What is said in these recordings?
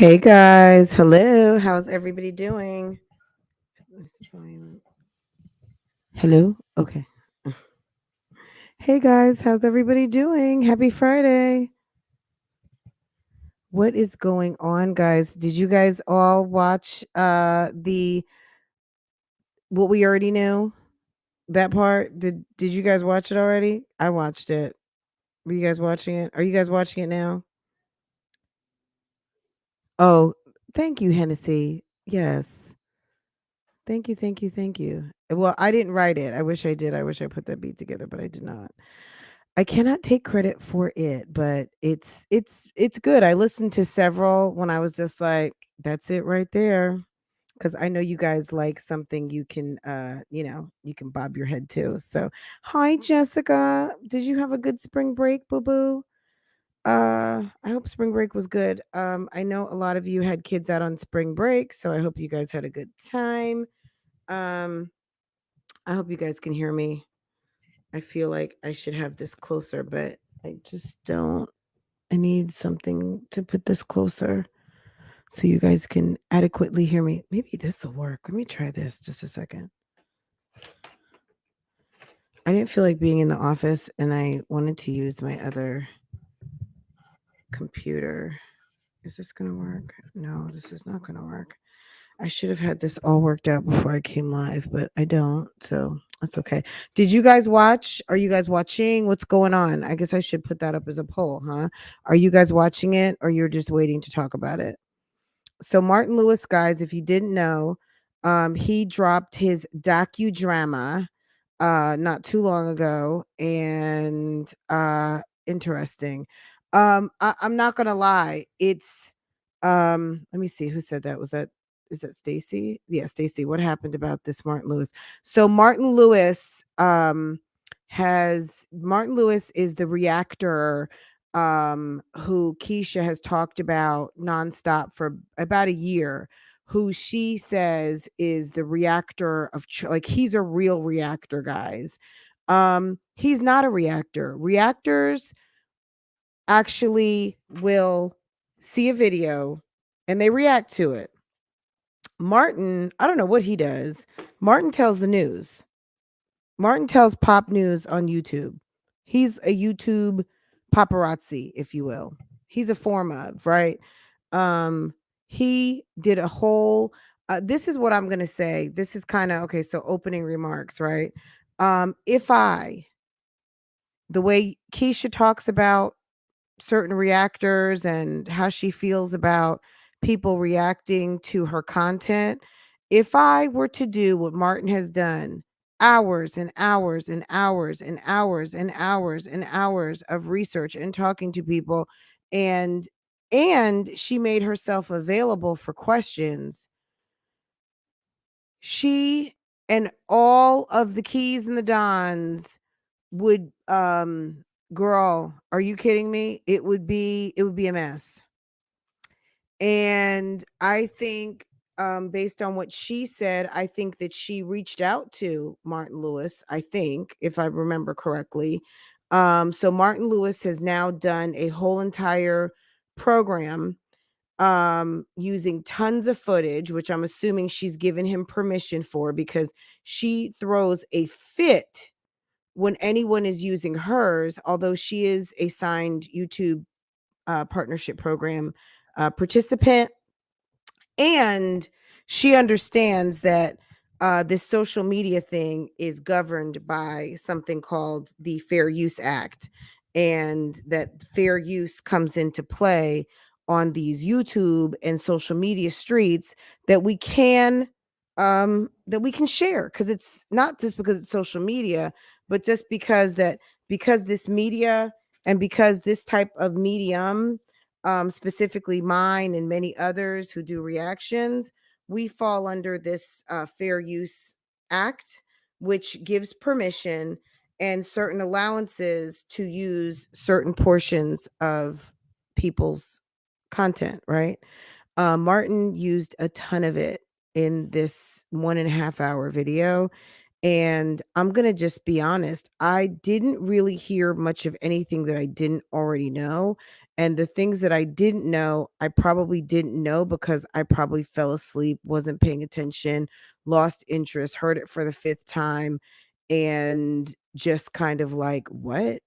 Hey guys, hello. How's everybody doing? Hello. Okay. Hey guys, how's everybody doing? Happy Friday. What is going on, guys? Did you guys all watch the what we already knew? That part? Did you guys watch it already? I watched it. Were you guys watching it? Are you guys watching it now? Oh, thank you, Hennessy. Yes. Thank you, thank you, thank you. Well, I didn't write it. I wish I did. I wish I put that beat together, but I did not. I cannot take credit for it, but it's good. I listened to several when I was just like, that's it right there. Cause I know you guys like something you can you can bob your head to. So hi Jessica. Did you have a good spring break, boo boo? I hope spring break was good. I know a lot of you had kids out on spring break, so I hope you guys had a good time. Um, I hope you guys can hear me. I feel like I should have this closer, but I just don't. I need something to put this closer so you guys can adequately hear me. Maybe this will work. Let me try this just a second. I didn't feel like being in the office and I wanted to use my other computer. Is this going to work? No, this is not going to work. I should have had this all worked out before I came live, but I don't. So that's okay. Did you guys watch? Are you guys watching? What's going on? I guess I should put that up as a poll, huh? Are you guys watching it or you're just waiting to talk about it? So Martin Lewis, guys, if you didn't know, he dropped his docudrama not too long ago, and interesting. I'm not gonna lie, it's let me see who said that. Was that is that Stacy? Yeah, Stacy. What happened about this Martin Lewis? So Martin Lewis is the reactor who Keesha has talked about nonstop for about a year, who she says is the reactor of like he's a real reactor, guys. He's not a reactor. Reactors actually will see a video and they react to it. Martin, I don't know what he does. Martin tells the news. Martin tells pop news on YouTube. He's a YouTube paparazzi, if you will. He's a form of, right? Um, he did a whole this is what I'm gonna say. This is kind of okay, so opening remarks, right? If I the way Keisha talks about certain reactors and how she feels about people reacting to her content. If I were to do what Martin has done, hours and hours and hours and hours and hours and hours of research and talking to people and she made herself available for questions, she and all of the keys and the dons would girl, are you kidding me? It would be a mess. And I think based on what she said, I think that she reached out to Martin Lewis, I think, if I remember correctly. So Martin Lewis has now done a whole entire program using tons of footage, which I'm assuming she's given him permission for, because she throws a fit when anyone is using hers, although she is a signed YouTube partnership program participant. And she understands that this social media thing is governed by something called the Fair Use Act, and that fair use comes into play on these YouTube and social media streets that we can share, because it's not just because it's social media, but just because this media and because this type of medium, specifically mine and many others who do reactions, we fall under this Fair Use Act, which gives permission and certain allowances to use certain portions of people's content, right? Martin used a ton of it in this 1.5 hour video. And I'm going to just be honest, I didn't really hear much of anything that I didn't already know. And the things that I didn't know, I probably didn't know because I probably fell asleep, wasn't paying attention, lost interest, heard it for the fifth time, and just kind of like, what?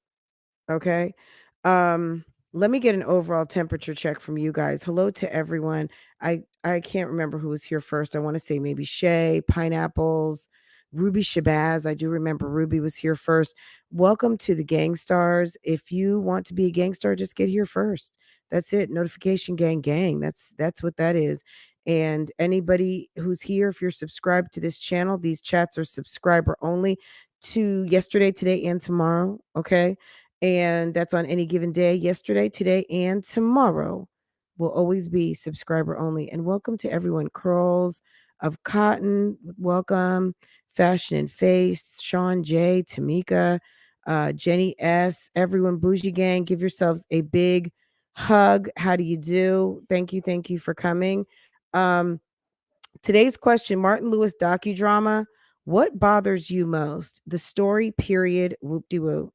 Okay. Um, Let me get an overall temperature check from you guys. Hello to everyone. I can't remember who was here first. I want to say maybe Shay, Pineapples, Ruby Shabazz. I do remember Ruby was here first. Welcome to the Gang Stars. If you want to be a gang star, just get here first. That's it. Notification gang. That's what that is. And anybody who's here, if you're subscribed to this channel, these chats are subscriber only to yesterday, today, and tomorrow. Okay, and that's on any given day. Yesterday, today, and tomorrow will always be subscriber only. And welcome to everyone. Curls of Cotton, welcome. Fashion and Face, Sean J, Tamika, Jenny S, everyone. BougieGang, give yourselves a big hug. How do you do? Thank you for coming. Um, Today's question: Martin Lewis docudrama. What bothers you most? The story, period. Whoop de whoop.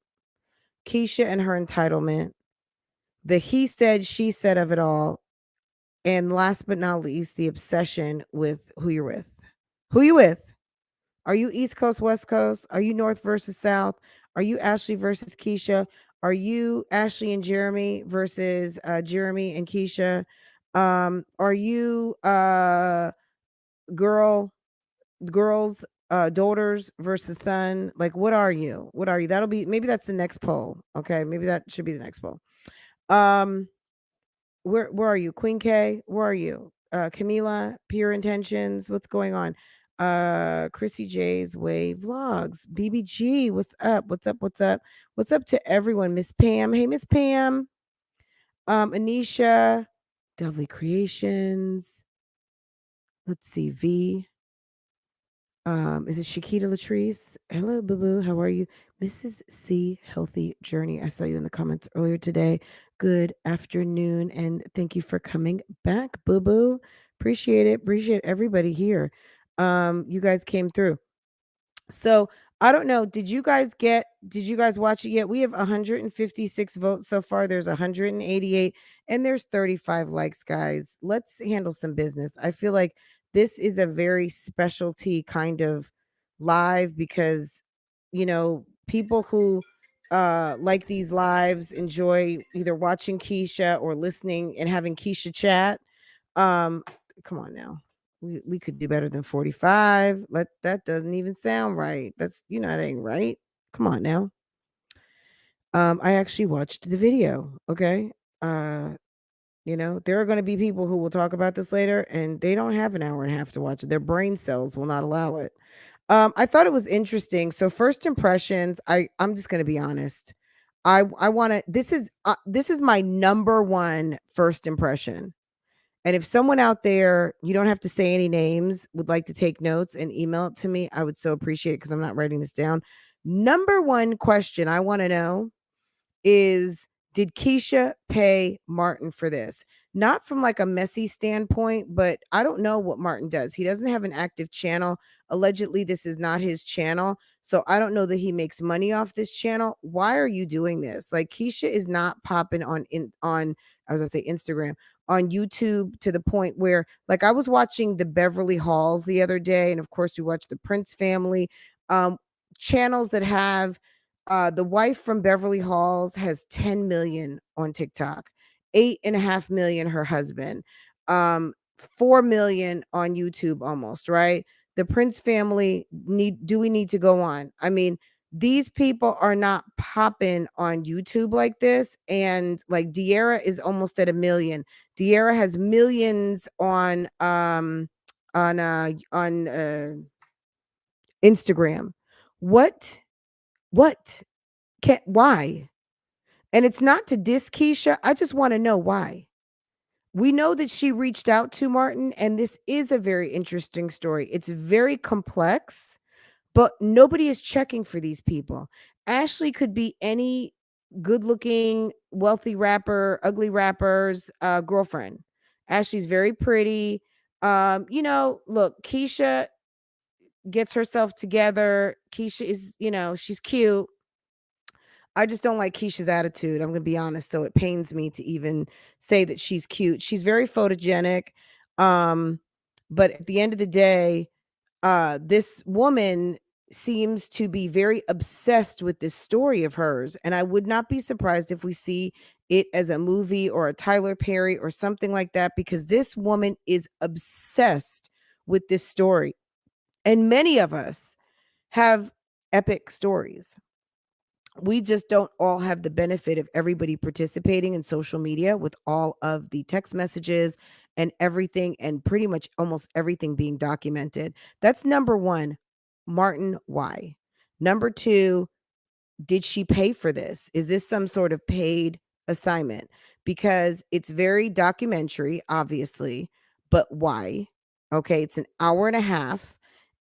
Keesha and her entitlement, the he said, she said of it all, and last but not least, the obsession with who you're with. Who you with? Are you East Coast, West Coast? Are you North versus South? Are you Ashley versus Keesha? Are you Ashley and Jeremy versus Jeremy and Keesha? Are you girl girls daughters versus son? Like, what are you? What are you? That'll be, maybe that's the next poll. Okay, maybe that should be the next poll. Um, where are you? Queen K, where are you? Camila, Pure Intentions, what's going on? Chrissy J's Way Vlogs, BBG, what's up? What's up? What's up? What's up to everyone? Miss Pam. Hey, Miss Pam. Anisha, Dovely Creations. Let's see, V. Is it Shakita Latrice? Hello, boo boo. How are you? Mrs. C. Healthy Journey. I saw you in the comments earlier today. Good afternoon, and thank you for coming back, boo boo. Appreciate it. Appreciate everybody here. You guys came through. So I don't know. Did you guys watch it yet? We have 156 votes so far. There's 188 and there's 35 likes, guys. Let's handle some business. I feel like this is a very specialty kind of live because, people who like these lives enjoy either watching Keesha or listening and having Keesha chat. Um, Come on now. We could do better than 45. That doesn't even sound right. That's, that ain't right. Come on now. I actually watched the video. Okay. Uh, there are going to be people who will talk about this later and they don't have an hour and a half to watch it. Their brain cells will not allow it. I thought it was interesting. So first impressions, I'm just going to be honest. I want to, this is my number one first impression. And if someone out there, you don't have to say any names, would like to take notes and email it to me, I would so appreciate it because I'm not writing this down. Number one question I want to know is, did Keesha pay Martin for this? Not from like a messy standpoint, but I don't know what Martin does. He doesn't have an active channel. Allegedly, this is not his channel. So I don't know that he makes money off this channel. Why are you doing this? Like, Keesha is not popping on I was gonna say Instagram, on YouTube, to the point where, like, I was watching the Beverly Halls the other day, and of course we watched the Prince family. Um, Channels that have the wife from Beverly Halls has 10 million on TikTok, 8.5 million her husband, 4 million on YouTube almost, right? The Prince family do we need to go on? I mean, these people are not popping on YouTube like this. And like De'Ara is almost at 1 million. De'Ara has millions on Instagram. What? Why? And it's not to diss Keesha. I just want to know why. We know that she reached out to Martin, and this is a very interesting story. It's very complex, but nobody is checking for these people. Ashley could be any good-looking, wealthy rapper, ugly rapper's girlfriend. Ashley's very pretty. Look, Keesha gets herself together. Keesha is, she's cute. I just don't like Keisha's attitude, I'm gonna be honest, so it pains me to even say that she's cute. She's very photogenic, um, but at the end of the day, this woman seems to be very obsessed with this story of hers, and I would not be surprised if we see it as a movie or a Tyler Perry or something like that, because this woman is obsessed with this story, and many of us have epic stories. We just don't all have the benefit of everybody participating in social media with all of the text messages and everything, and pretty much almost everything being documented. That's number one. Martin, why? Number two, did she pay for this? Is this some sort of paid assignment? Because it's very documentary, obviously, but why? Okay, it's an hour and a half.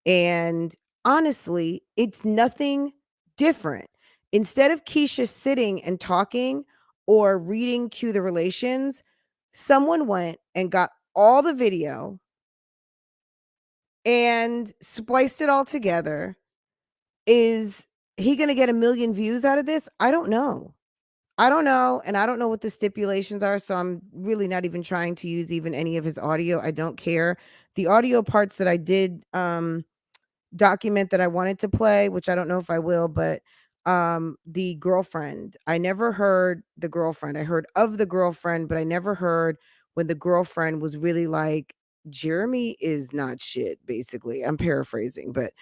And honestly, it's nothing different. Instead of Keisha sitting and talking or reading Cue the Relations, someone went and got all the video and spliced it all together. Is he going to get 1,000,000 views out of this? I don't know. I don't know, and I don't know what the stipulations are, so I'm really not even trying to use even any of his audio. I don't care. The audio parts that I did document that I wanted to play, which I don't know if I will, but the girlfriend. I never heard the girlfriend. I heard of the girlfriend, but I never heard when the girlfriend was really like, Jeremy is not shit, basically. I'm paraphrasing, but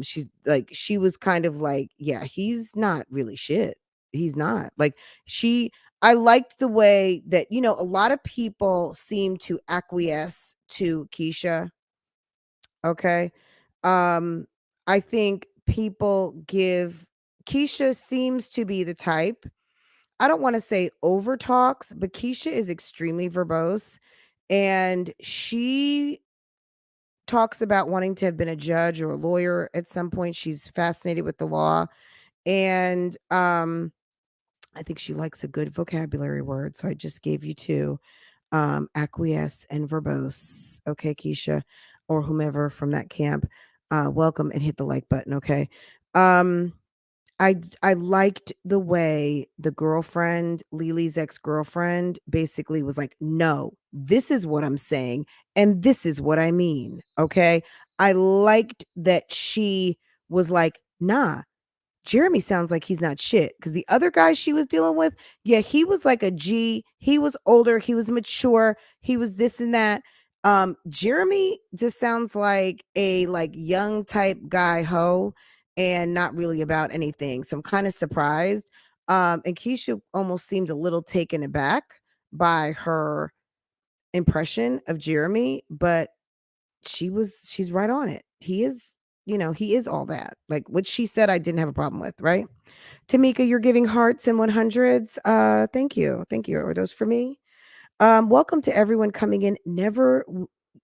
she's like, she was kind of like, yeah, he's not really shit. He's not. Like, she I liked the way that, a lot of people seem to acquiesce to Keisha. Okay. Um, I think people give Keisha seems to be the type. I don't want to say over talks, but Keisha is extremely verbose, and she talks about wanting to have been a judge or a lawyer at some point. She's fascinated with the law, and I think she likes a good vocabulary word. So I just gave you two, acquiesce and verbose. Okay, Keisha, or whomever from that camp. Welcome, and hit the like button. Okay. Um, I liked the way the girlfriend, Lili's ex-girlfriend, basically was like, no, this is what I'm saying, and this is what I mean. Okay. I liked that she was like, nah, Jeremy sounds like he's not shit, because the other guy she was dealing with, yeah, he was like a G. He was older, he was mature, he was this and that. Jeremy just sounds like a young type guy hoe and not really about anything. So I'm kind of surprised. And Keisha almost seemed a little taken aback by her impression of Jeremy, but she's right on it. He is all that. Like what she said I didn't have a problem with, right? Tamika, you're giving hearts and 100s. Thank you. Thank you. Are those for me? Welcome to everyone coming in.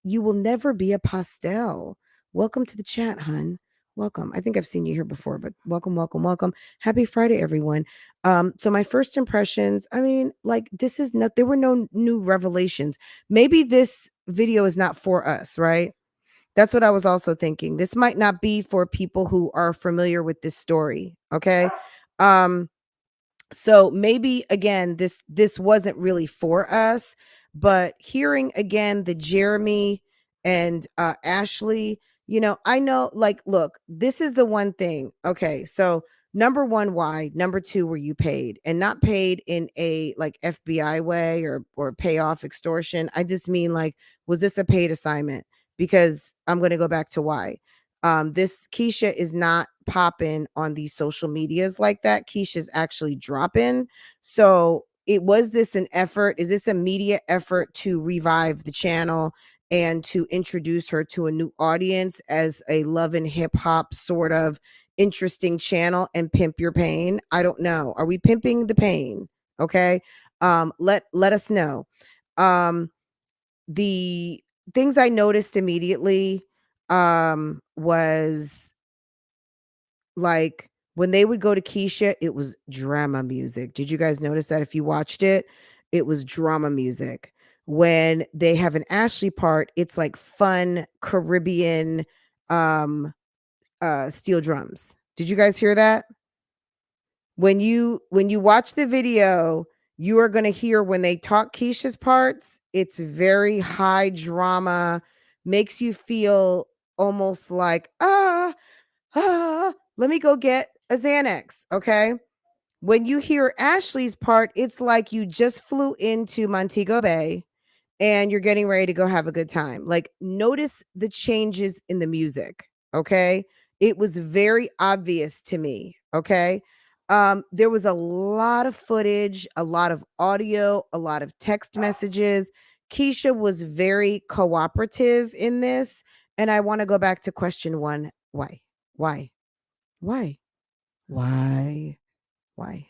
You will never be a pastel. Welcome to the chat, hun. Welcome. I think I've seen you here before, but welcome, welcome, welcome. Happy Friday, everyone. So my first impressions, I mean, like this is not, there were no new revelations. Maybe this video is not for us, right? That's what I was also thinking. This might not be for people who are familiar with this story. Okay. Um, so maybe again, this wasn't really for us, but hearing again the Jeremy and Ashley, I know, like, look, this is the one thing. Okay, so number one, why? Number two, were you paid? And not paid in a like FBI way or payoff extortion. I just mean, like, was this a paid assignment? Because I'm gonna go back to why. This Keisha is not popping on these social medias like that. Keisha's actually dropping. So was this an effort? Is this a media effort to revive the channel and to introduce her to a new audience as a love and hip hop sort of interesting channel and pimp your pain? I don't know. Are we pimping the pain? Okay. Let us know. The things I noticed immediately was like when they would go to Keisha, it was drama music. Did you guys notice that if you watched it? It was drama music. When they have an Ashley part, it's like fun Caribbean steel drums. Did you guys hear that? When you watch the video, you are gonna hear when they talk Keisha's parts, it's very high drama, makes you feel almost like, let me go get a Xanax, okay? When you hear Ashley's part, it's like you just flew into Montego Bay and you're getting ready to go have a good time. Like, notice the changes in the music, okay? It was very obvious to me, okay? There was a lot of footage, a lot of audio, a lot of text messages. Keesha was very cooperative in this, and I want to go back to question 1. Why? Why? Why? Why? Why?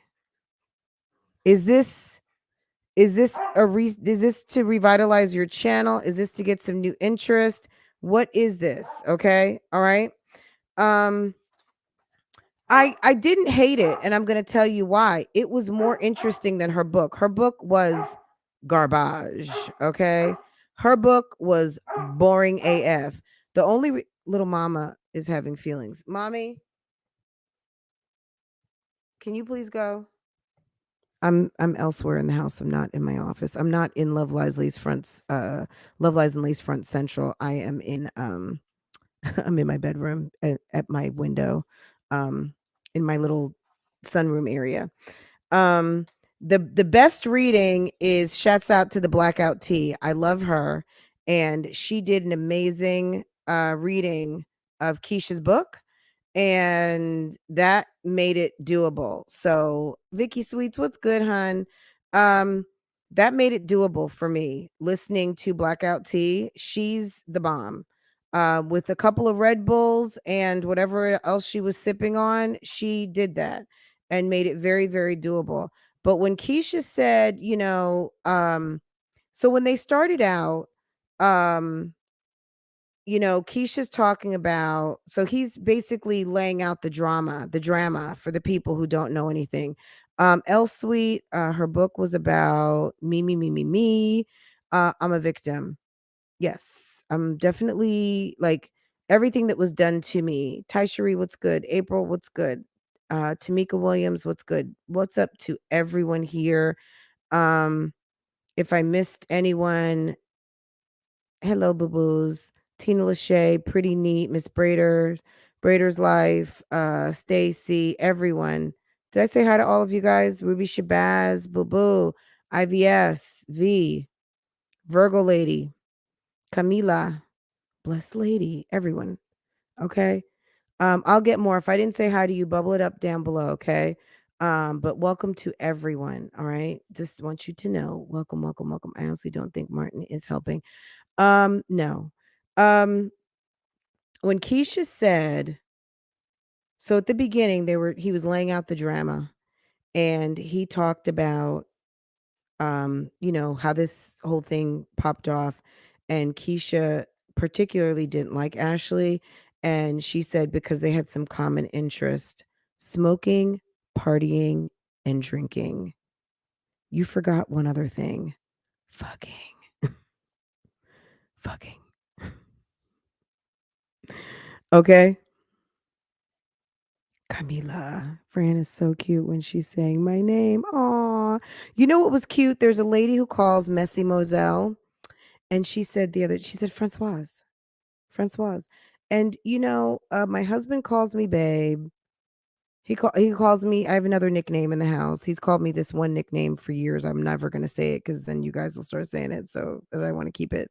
Is this is this to revitalize your channel? Is this to get some new interest? What is this? Okay? All right? Um I didn't hate it, and I'm going to tell you why. It was more interesting than her book. Her book was garbage, okay? Her book was boring AF. The only little mama is having feelings. Mommy, can you please go? I'm elsewhere in the house. I'm not in my office. I'm not in Love Lies Lace Fronts, Love Lies and Lace Front Central. I am in I'm in my bedroom at my window, um, in my little sunroom area. Um, the best reading is shouts out to the Blackout Tea. I love her, and she did an amazing reading of Keisha's book, and that made it doable. So, Vicky Sweets, what's good, hun? Um, that made it doable for me. Listening to Blackout Tea, she's the bomb. With a couple of Red Bulls and whatever else she was sipping on, she did that and made it very, very doable. But when Keisha said, so when they started out, um, Keisha's talking about, so he's basically laying out the drama for the people who don't know anything. Elle Sweet, her book was about me, me, me, me, me. I'm a victim. Yes, I'm definitely like everything that was done to me. Taishari, what's good? April, what's good? Tamika Williams, what's good? What's up to everyone here? Um, if I missed anyone, hello, boo boos. Tina Lachey, Pretty Neat, Miss Brader, Brader's Life, Stacy, everyone. Did I say hi to all of you guys? Ruby Shabazz, Boo Boo, IVS, V, Virgo Lady, Camila, Blessed Lady, everyone. Okay. I'll get more. If I didn't say hi to you, bubble it up down below, okay? But welcome to everyone. All right. Just want you to know. Welcome, welcome, welcome. I honestly don't think Martin is helping. No. Um, when Keisha said, so at the beginning he was laying out the drama and he talked about how this whole thing popped off, and Keisha particularly didn't like Ashley, and she said because they had some common interest, smoking, partying, and drinking. You forgot one other thing. Fucking. Fucking. Okay? Camila. Fran is so cute when she's saying my name. Aw. You know what was cute? There's a lady who calls Messy Moselle, and she said Francoise. Francoise. And my husband calls me babe. He calls me, I have another nickname in the house. He's called me this one nickname for years. I'm never gonna say it because then you guys will start saying it. So but I want to keep it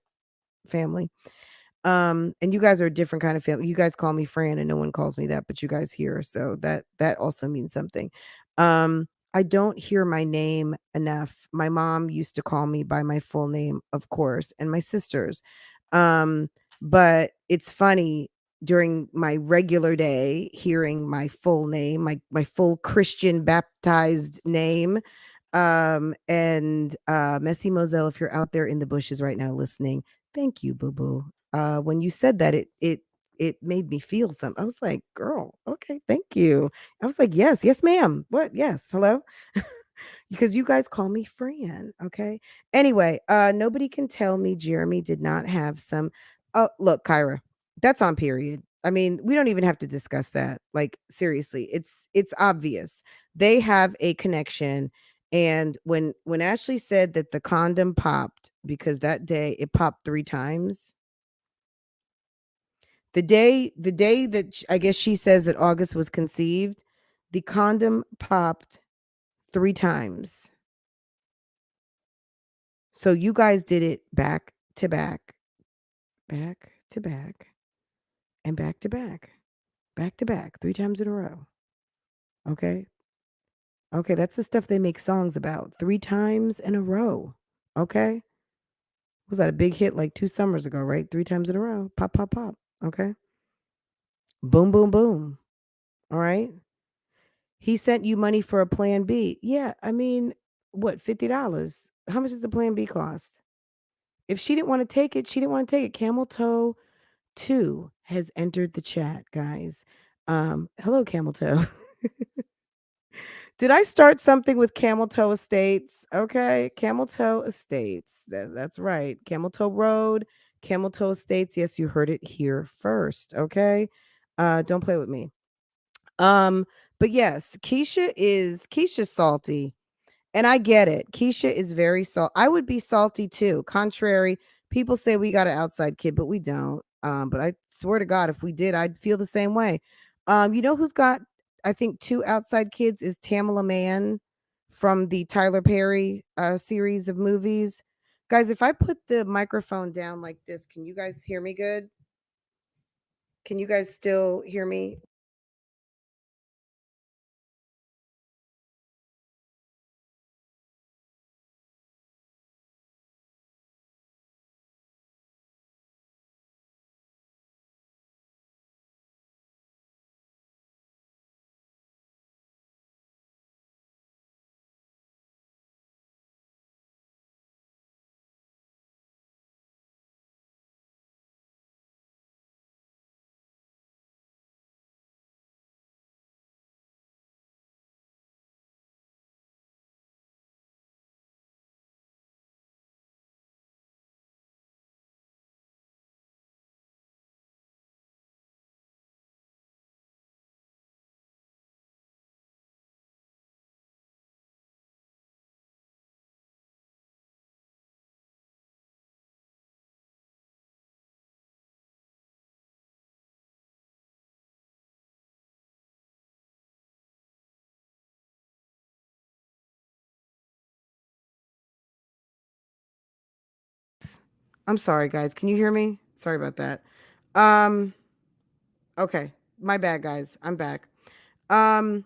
family. And you guys are a different kind of family. You guys call me Fran and no one calls me that, but you guys hear. So that also means something. I don't hear my name enough. My mom used to call me by my full name, of course, and my sisters. Um, but it's funny during my regular day hearing my full name, my full Christian baptized name. And Messy Moselle, if you're out there in the bushes right now listening, thank you, boo boo. When you said that, it made me feel something. I was like, girl, okay, thank you. I was like, yes, yes, ma'am. What? Yes, hello. Because you guys call me Fran, okay? Anyway, nobody can tell me Jeremy did not have some. Oh, look, Kyra, that's on period. I mean, we don't even have to discuss that. Like, seriously, it's obvious. They have a connection. And when Ashley said that the condom popped because that day it popped 3 times, the day that I guess she says that August was conceived, the condom popped 3 times. So you guys did it back to back to back, and back to back, 3 times in a row. Okay? Okay, that's the stuff they make songs about. 3 times in a row. Okay? Was that a big hit like 2 summers ago, right? 3 times in a row. Pop, pop, pop. Okay? Boom, boom, boom. All right? He sent you money for a plan B. Yeah, I mean, what, $50? How much does the plan B cost? If she didn't want to take it, she didn't want to take it. Camel Toe 2 has entered the chat, guys. Hello, Camel Toe. Did I start something with Camel Toe Estates? Okay, Camel Toe Estates. That's right. Camel Toe Road, Camel Toe Estates. Yes, you heard it here first. Okay. Don't play with me. But yes, Keisha's salty. And I get it. Keesha is very I would be salty too. Contrary, people say we got an outside kid, but we don't. But I swear to God, if we did, I'd feel the same way. You know who's got, I think, 2 outside kids is Tamala Mann from the Tyler Perry series of movies. Guys, if I put the microphone down like this, can you guys hear me good? Can you guys still hear me? I'm sorry, guys. Can you hear me? Sorry about that. Um, okay. My bad, guys. I'm back. Um,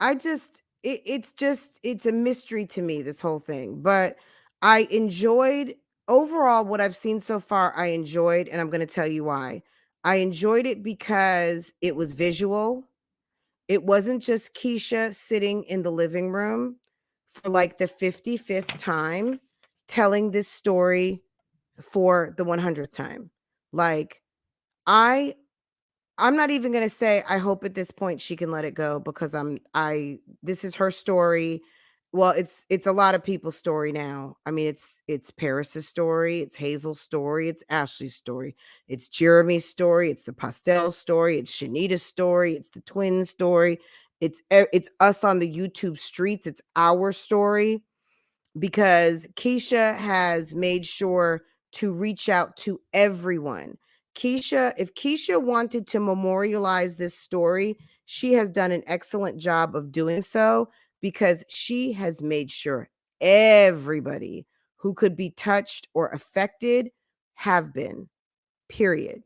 it's a mystery to me, this whole thing. But I enjoyed overall what I've seen so far. I enjoyed, and I'm going to tell you why. I enjoyed it because it was visual. It wasn't just Keisha sitting in the living room for like the 55th time telling this story for the 100th time. Like, I I'm not even gonna say I hope at this point she can let it go because I this is her story. Well, it's a lot of people's story now. I mean, it's Paris's story, it's Hazel's story, it's Ashley's story, it's Jeremy's story, it's the Pastel story, it's Shanita's story, it's the twins story, it's us on the YouTube streets, it's our story because Keisha has made sure to reach out to everyone. If Keisha wanted to memorialize this story, she has done an excellent job of doing so because she has made sure everybody who could be touched or affected have been, period.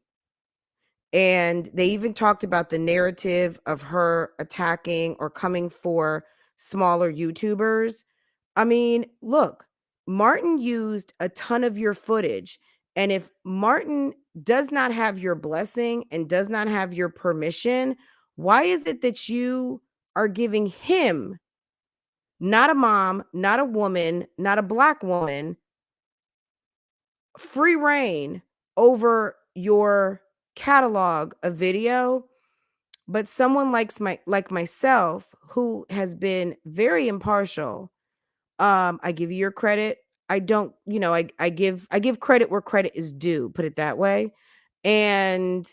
And they even talked about the narrative of her attacking or coming for smaller YouTubers. I mean, look, Martin used a ton of your footage. And if Martin does not have your blessing and does not have your permission, why is it that you are giving him, not a mom, not a woman, not a black woman, free reign over your catalog of video? But someone like myself who has been very impartial, I give you your credit. I don't, I give credit where credit is due, put it that way. And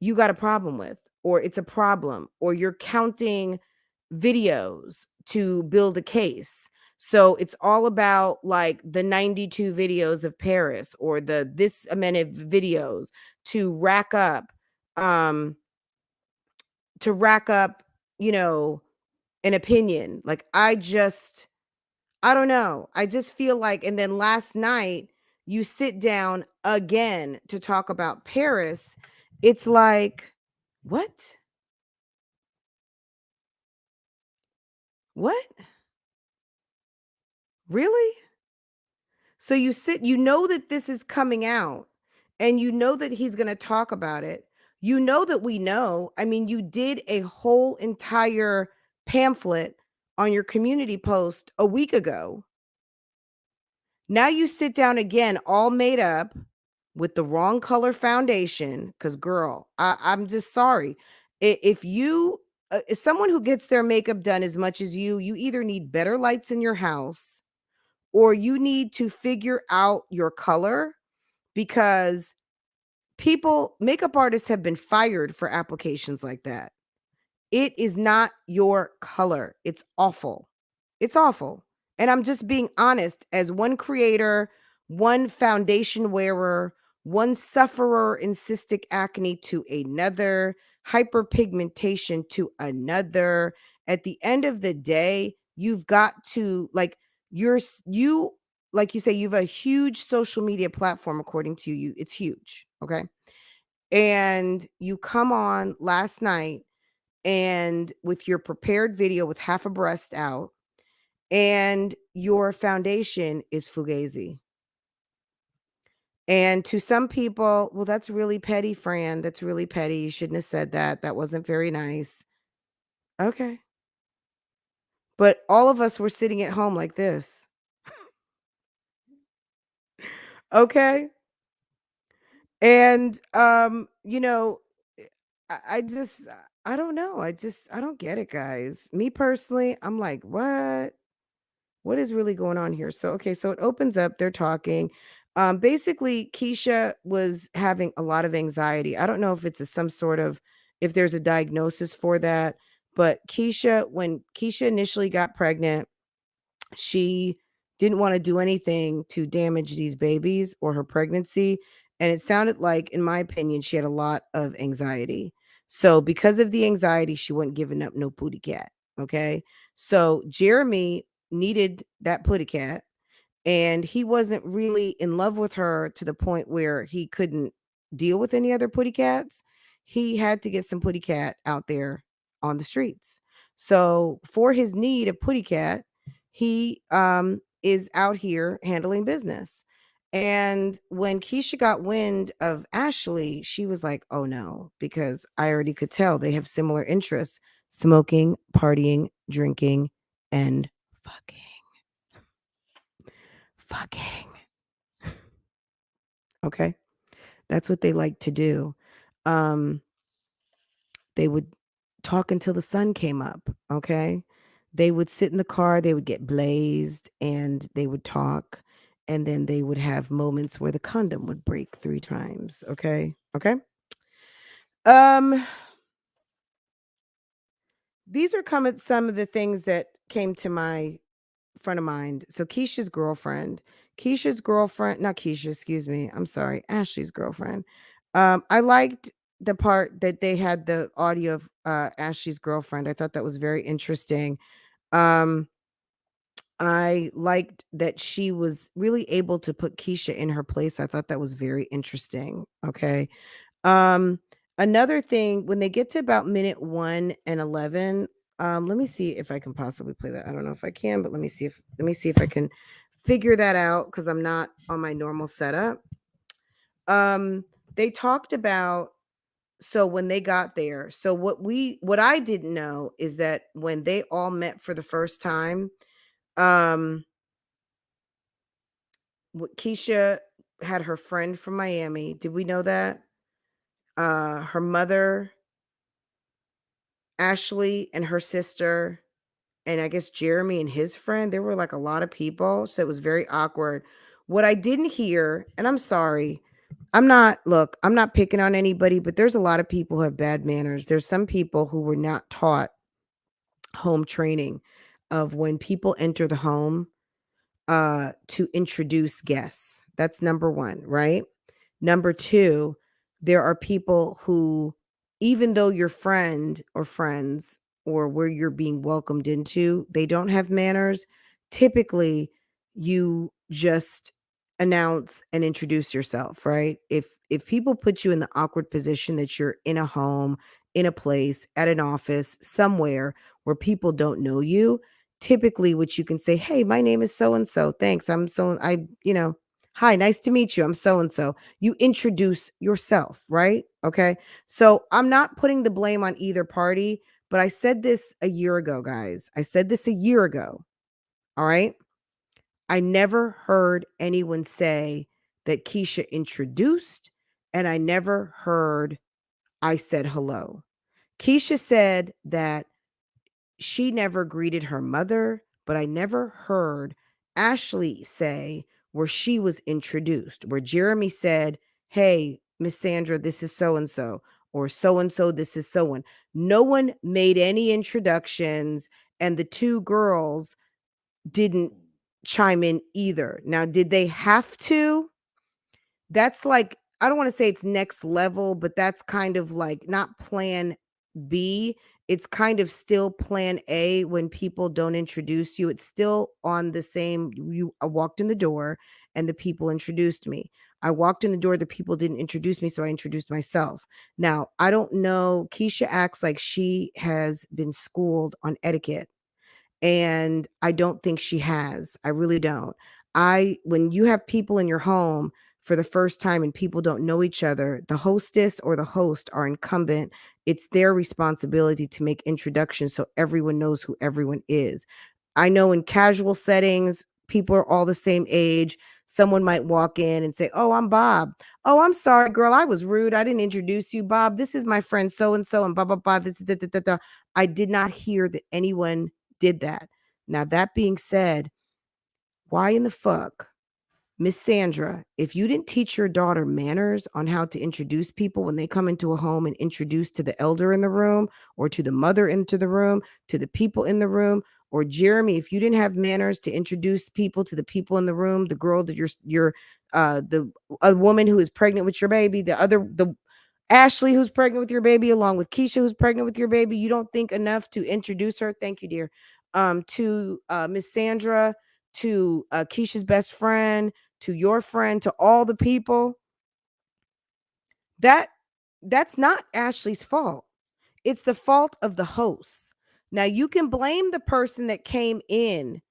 you got a problem with, or it's a problem, or you're counting videos to build a case. So it's all about like the 92 videos of Paris or the this amount videos to rack up um to rack up, you know, an opinion. Like I don't know. I just feel like, and then last night you sit down again to talk about Paris. It's like, what? What? Really? So you sit, you know that this is coming out and you know that he's going to talk about it. You know that we know. I mean, you did a whole entire pamphlet on your community post a week ago. Now you sit down again, all made up with the wrong color foundation. Cause girl, I'm just sorry. If you, as someone who gets their makeup done as much as you either need better lights in your house or you need to figure out your color because makeup artists have been fired for applications like that. It is not your color. It's awful. It's awful. And I'm just being honest as one creator, one foundation wearer, one sufferer in cystic acne to another, hyperpigmentation to another. At the end of the day, you've got to like you like you say you have a huge social media platform according to you. It's huge, okay? And you come on last night and with your prepared video with half a breast out and your foundation is fugazi. And to some people, well, that's really petty, Fran. That's really petty. You shouldn't have said that. That wasn't very nice. Okay. But all of us were sitting at home like this. Okay. And I just I don't know. I don't get it, guys. Me personally, I'm like, what is really going on here? So, okay, so it opens up, they're talking. Basically, Keesha was having a lot of anxiety. I don't know if it's some sort of, if there's a diagnosis for that, but when Keesha initially got pregnant, she didn't want to do anything to damage these babies or her pregnancy. And it sounded like, in my opinion, she had a lot of anxiety. So because of the anxiety, she wasn't giving up no pooty cat. Okay. So Jeremy needed that pooty cat and he wasn't really in love with her to the point where he couldn't deal with any other putty cats. He had to get some putty cat out there on the streets. So for his need of putty cat, he is out here handling business. And when Keesha got wind of Ashley, she was like, oh no, because I already could tell they have similar interests: smoking, partying, drinking, and fucking. Fucking. Okay. That's what they like to do. Um, they would talk until the sun came up. Okay. They would sit in the car, they would get blazed, and they would talk. And then they would have moments where the condom would break 3 times. Okay. Okay. Um, these are some of the things that came to my front of mind. So Keisha's girlfriend, not Keisha, excuse me. I'm sorry, Ashley's girlfriend. I liked the part that they had the audio of Ashley's girlfriend. I thought that was very interesting. Um, I liked that she was really able to put Keisha in her place. I thought that was very interesting. Okay. Um, Another thing, when they get to about minute 1 and 11, let me see if I can possibly play that. I don't know if I can, but let me see if I can figure that out because I'm not on my normal setup. They talked about, so when they got there, so what I didn't know is that when they all met for the first time, um, Keisha had her friend from Miami. Did we know that? Her mother, Ashley and her sister, and I guess Jeremy and his friend. There were like a lot of people, so it was very awkward. What I didn't hear, and I'm sorry, I'm not picking on anybody, but there's a lot of people who have bad manners. There's some people who were not taught home training of when people enter the home to introduce guests. That's number 1, right? Number 2, there are people who, even though your friend or friends or where you're being welcomed into, they don't have manners. Typically, you just announce and introduce yourself, right? If people put you in the awkward position that you're in a home, in a place, at an office, somewhere where people don't know you, typically what you can say, "Hey, my name is so and so. Thanks. I'm so hi, nice to meet you. I'm so and so." You introduce yourself, right? Okay. So I'm not putting the blame on either party, but I said this a year ago, guys. I said this a year ago. All right. I never heard anyone say that Keesha introduced, and I never heard I said hello. Keesha said that she never greeted her mother, but I never heard Ashley say where she was introduced, where Jeremy said, "Hey, Miss Sandra, this is so and so, this is so and." No one made any introductions, and the two girls didn't chime in either. Now, did they have to? That's like, I don't want to say it's next level, but that's kind of like not plan B. It's kind of still plan A when people don't introduce you. It's still on the same. I walked in the door and the people introduced me. I walked in the door, the people didn't introduce me, so I introduced myself. Now, I don't know. Keesha acts like she has been schooled on etiquette, and I don't think she has. I really don't. When you have people in your home for the first time and people don't know each other, the hostess or the host are incumbent. It's their responsibility to make introductions so everyone knows who everyone is. I know in casual settings, people are all the same age. Someone might walk in and say, "Oh, I'm Bob." "Oh, I'm sorry, girl. I was rude. I didn't introduce you, Bob. This is my friend so and blah blah blah. This da, da, da, da." I did not hear that anyone did that. Now, that being said, why in the fuck, Miss Sandra, if you didn't teach your daughter manners on how to introduce people when they come into a home and introduce to the elder in the room or to the mother into the room, to the people in the room, or Jeremy, if you didn't have manners to introduce people to the people in the room, the girl that you're the a woman who is pregnant with your baby, the Ashley who's pregnant with your baby, along with Keesha who's pregnant with your baby, you don't think enough to introduce her. Thank you, dear. To Miss Sandra, to Keisha's best friend, to your friend, to all the people. That that's not Ashley's fault. It's the fault of the hosts. Now you can blame the person that came in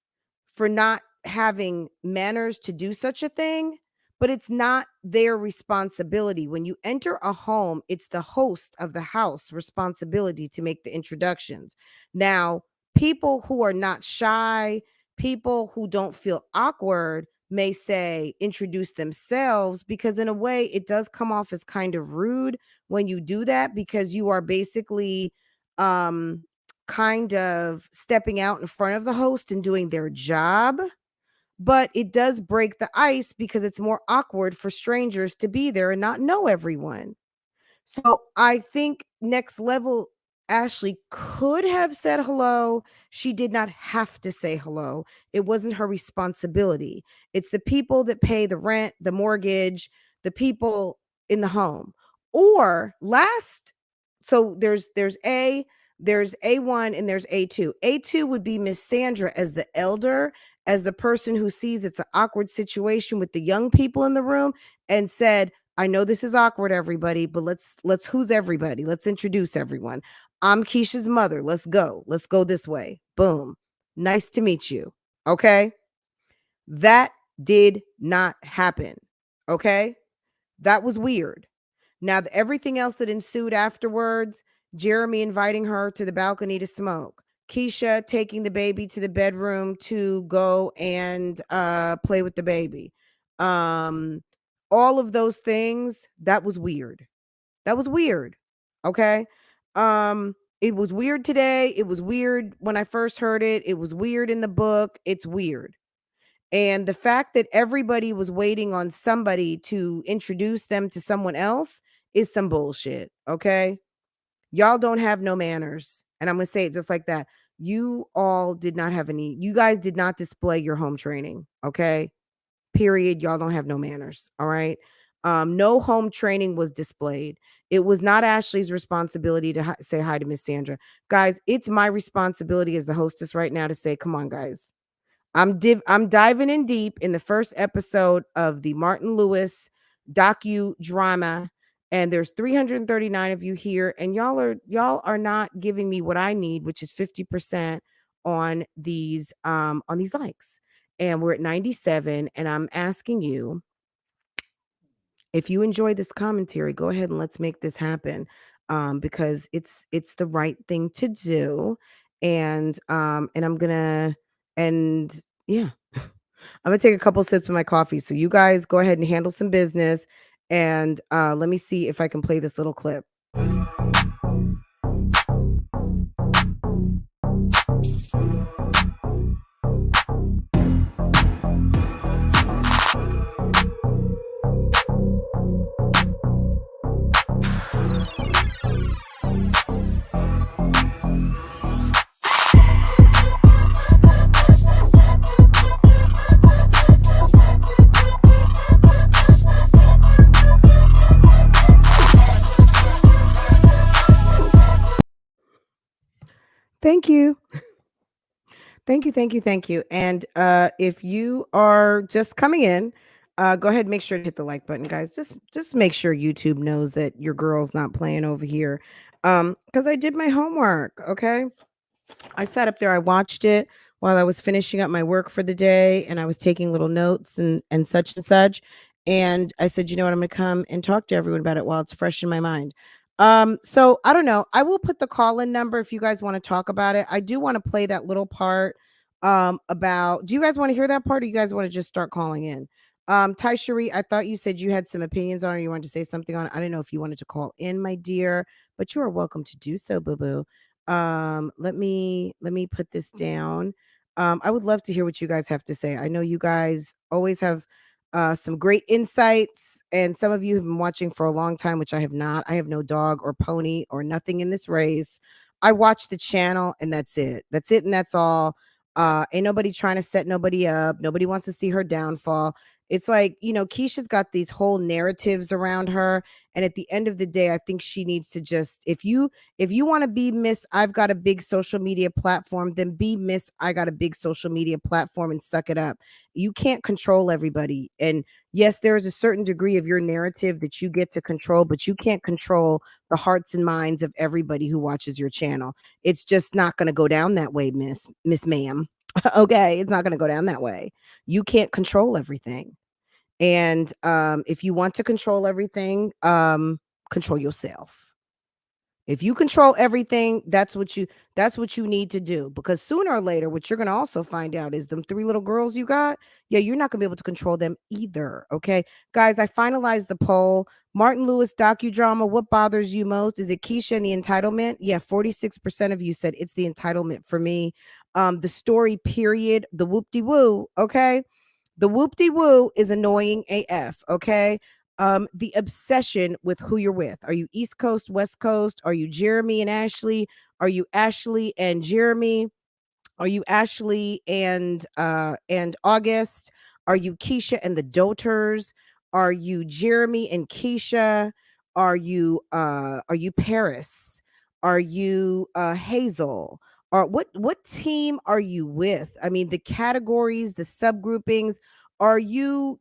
for not having manners to do such a thing, but it's not their responsibility. When you enter a home, it's the host of the house responsibility to make the introductions. Now, people who are not shy, people who don't feel awkward may say introduce themselves, because in a way it does come off as kind of rude when you do that, because you are basically um kind of stepping out in front of the host and doing their job. But it does break the ice because it's more awkward for strangers to be there and not know everyone. So I think next level, Ashley could have said hello. She did not have to say hello. It wasn't her responsibility. It's the people that pay the rent, the mortgage, the people in the home. Or last, so there's A1 and there's A2. A2 would be Miss Sandra as the elder, as the person who sees it's an awkward situation with the young people in the room and said, "I know this is awkward, everybody, but let's who's everybody? Let's introduce everyone. I'm Keisha's mother. Let's go. Let's go this way." Boom. Nice to meet you. Okay? That did not happen. Okay? That was weird. Now, everything else that ensued afterwards, Jeremy inviting her to the balcony to smoke, Keesha taking the baby to the bedroom to go and play with the baby. Um, all of those things, that was weird. That was weird. Okay? It was weird today. It was weird when I first heard it. It was weird in the book. It's weird. And the fact that everybody was waiting on somebody to introduce them to someone else is some bullshit, okay? Y'all don't have no manners. And I'm going to say it just like that. You all did not have any, you guys did not display your home training, okay? Period. Y'all don't have no manners, all right? No home training was displayed. It was not Ashley's responsibility to say hi to Miss Sandra. Guys, it's my responsibility as the hostess right now to say, come on, guys. I'm diving in deep in the first episode of the Martin Lewis docu-drama, and there's 339 of you here, and y'all are not giving me what I need, which is 50% on these likes. And we're at 97, and I'm asking you, if you enjoy this commentary, go ahead and let's make this happen, because it's the right thing to do. And I'm gonna and yeah, I'm gonna take a couple sips of my coffee. So you guys go ahead and handle some business, and let me see if I can play this little clip. Thank you. Thank you, thank you, thank you. And if you are just coming in, go ahead and make sure to hit the like button, guys. Just make sure YouTube knows that your girl's not playing over here. Because I did my homework, okay? I sat up there, I watched it while I was finishing up my work for the day, and I was taking little notes and such and such. And I said, you know what, I'm gonna come and talk to everyone about it while it's fresh in my mind. So I don't know. I will put the call-in number if you guys want to talk about it. I do want to play that little part about, do you guys want to hear that part, or you guys want to just start calling in? Ty Cherie, I thought you said you had some opinions on it, or you wanted to say something on it. I didn't know if you wanted to call in, my dear, but you are welcome to do so, boo-boo. Let me put this down. I would love to hear what you guys have to say. I know you guys always have some great insights, and some of you have been watching for a long time, which I have not. I have no dog or pony or nothing in this race. I watch the channel, and that's it. That's it, and that's all. Ain't nobody trying to set nobody up. Nobody wants to see her downfall. It's like, Keisha's got these whole narratives around her, and at the end of the day, I think she needs to just, if you want to be Miss I've got a big social media platform, then be Miss I got a big social media platform and suck it up. You can't control everybody. And yes, there is a certain degree of your narrative that you get to control, but you can't control the hearts and minds of everybody who watches your channel. It's just not going to go down that way, Miss Ma'am. Okay, it's not going to go down that way. You can't control everything. And if you want to control everything, control yourself. If you control everything, that's what you need to do, because sooner or later, what you're gonna also find out is them three little girls you got, yeah, you're not gonna be able to control them either. Okay. Guys, I finalized the poll. Martin Lewis docudrama, what bothers you most? Is it Keesha and the entitlement? Yeah, 46% of you said it's the entitlement for me. The story, period, the whoop-de-woo, okay? The whoop-de-woo is annoying AF, okay? The obsession with who you're with. Are you East Coast, West Coast? Are you Jeremy and Ashley? Are you Ashley and Jeremy? Are you Ashley and August? Are you Keesha and the Doters? Are you Jeremy and Keesha? Are you Paris? Are you Hazel? Or what team are you with? I mean, the categories, the subgroupings. Are you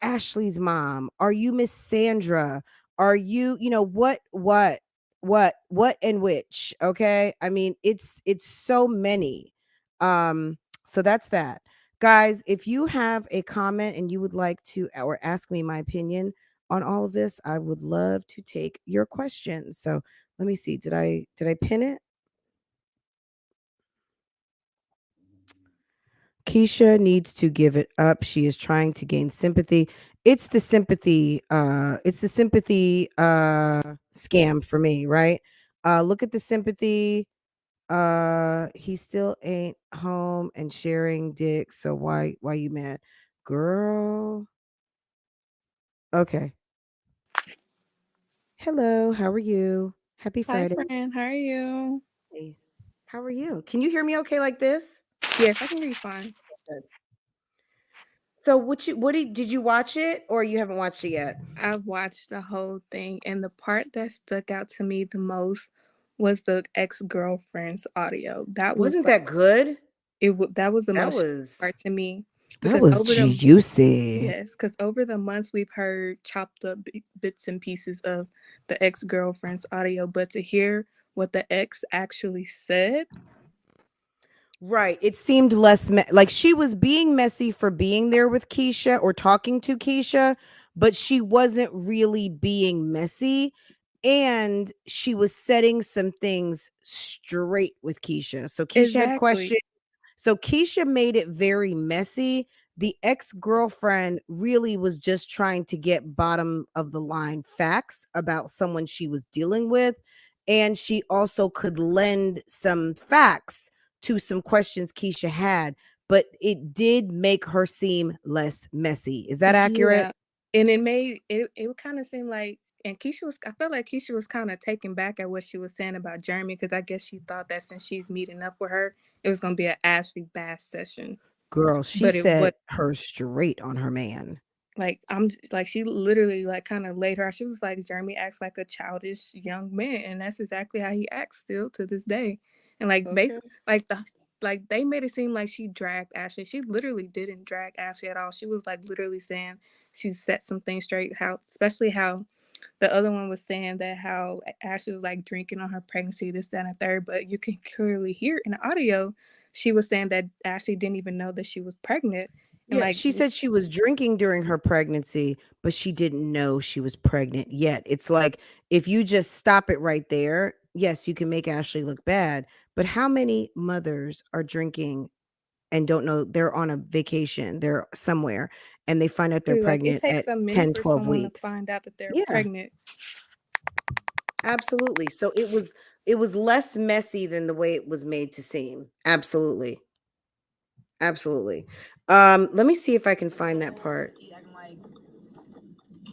Ashley's mom? Are you Miss Sandra? Are you what and which? Okay, I mean, it's so many. So that's that. Guys, if you have a comment and you would like to or ask me my opinion on all of this, I would love to take your questions. So let me see, did I pin it? Keisha needs to give it up. She is trying to gain sympathy. It's the sympathy scam for me, right? Look at the sympathy. He still ain't home and sharing dick, so why you mad? Girl. Okay. Hello, how are you? Happy Hi, Friday. friend. How are you? Hey, how are you? Can you hear me okay like this? Yes, I can hear you fine. Good. So did you watch it or you haven't watched it yet? I've watched the whole thing, and the part that stuck out to me the most was the ex-girlfriend's audio. That was Wasn't like that good? that was the That most was part to me that because was over the juicy. yes, because over the months we've heard chopped up bits and pieces of the ex-girlfriend's audio, but to hear what the ex actually said, Right. It seemed like she was being messy for being there with Keesha or talking to Keesha, but she wasn't really being messy. And she was setting some things straight with Keesha. So Keesha had exactly. questions. So Keesha made it very messy. The ex-girlfriend really was just trying to get bottom of the line facts about someone she was dealing with. And she also could lend some facts to some questions Keesha had, but it did make her seem less messy. Is that accurate? Yeah. And it made it kind of seem like and Keisha was I felt like Keisha was kind of taken back at what she was saying about Jeremy because I guess she thought that since she's meeting up with her, it was gonna be an Ashley Bass session. Girl, she But it was set her straight on her man. like like she literally like kind of laid her out. She was like Jeremy acts like a childish young man, and that's exactly how he acts still to this day. And like Okay. like they made it seem like she dragged Ashley. She literally didn't drag Ashley at all. She was like literally saying she set some things straight. How especially how the other one was saying that how Ashley was like drinking on her pregnancy, this, that, and the third. But you can clearly hear in the audio, she was saying that Ashley didn't even know that she was pregnant. And Yeah, like she said she was drinking during her pregnancy, but she didn't know she was pregnant yet. It's like if you just stop it right there, yes, you can make Ashley look bad. But how many mothers are drinking and don't know they're on a vacation, they're somewhere, and they find out they're like it pregnant takes at a minute 10, for 12 someone to weeks? find out that they're Yeah, pregnant. absolutely. So it was less messy than the way it was made to seem. Absolutely. Absolutely. Let me see if I can find that part.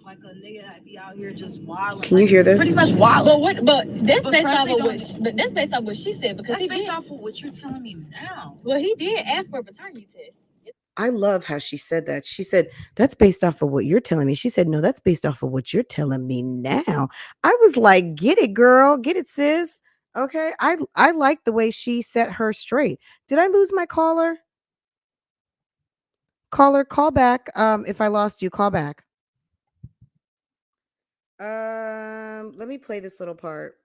Like a nigga that be out here just wild. Can you hear this? Pretty much wild. But that's based off of that's based off what she said because that's based off of what you're telling me now. Well, he did ask for a paternity test. I love how she said that. She said, "That's based off of what you're telling me." She said, "No, that's based off of what you're telling me now." I was like, "Get it, girl. Get it, sis." Okay. I like the way she set her straight. Did I lose my caller? Caller, call back. If I lost you, call back. Let me play this little part.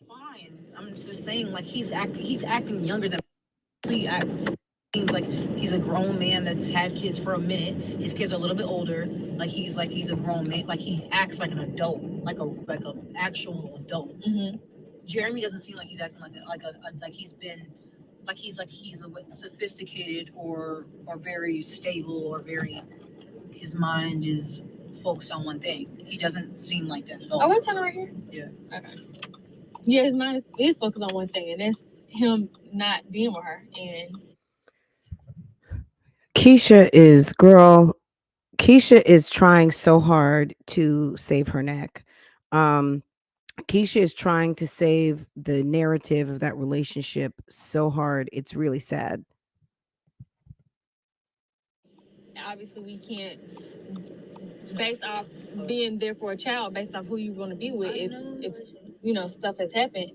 Fine. I'm just saying, like he's acting younger than he acts. Seems like he's a grown man that's had kids for a minute. His kids are a little bit older. Like he's a grown man. Like he acts like an adult, like a actual adult. Mm-hmm. Jeremy doesn't seem like he's acting like he's been like he's a sophisticated or very stable or very his mind is focused on one thing. He doesn't seem like that at all. Oh, we're talking right here. Yeah. Okay. Yeah, his mind is focused on one thing, and that's him not being with her. And Keisha is girl. Keisha is trying so hard to save her neck. Um, Keisha is trying to save the narrative of that relationship so hard. It's really sad. obviously, we can't, based off being there for a child, based off who you're going to be with, if stuff has happened.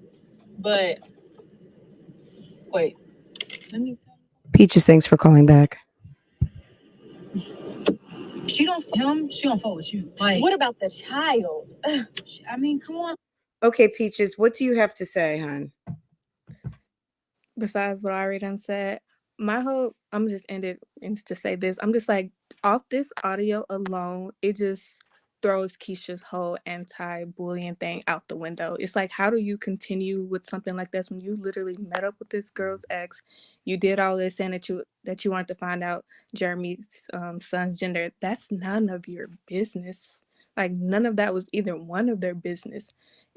But wait, let me tell Peaches, thanks for calling back. you. She don't him. She don't fuck with you. Like, what about the child? I mean, come on. Okay, Peaches, what do you have to say, hon? Besides what I already done said, my whole I'm just ended and to say this. I'm just like off this audio alone, it just throws Keisha's whole anti-bullying thing out the window. It's like how do you continue with something like this when you literally met up with this girl's ex? You did all this saying that you wanted to find out Jeremy's son's gender. That's none of your business. Like none of that was either one of their business.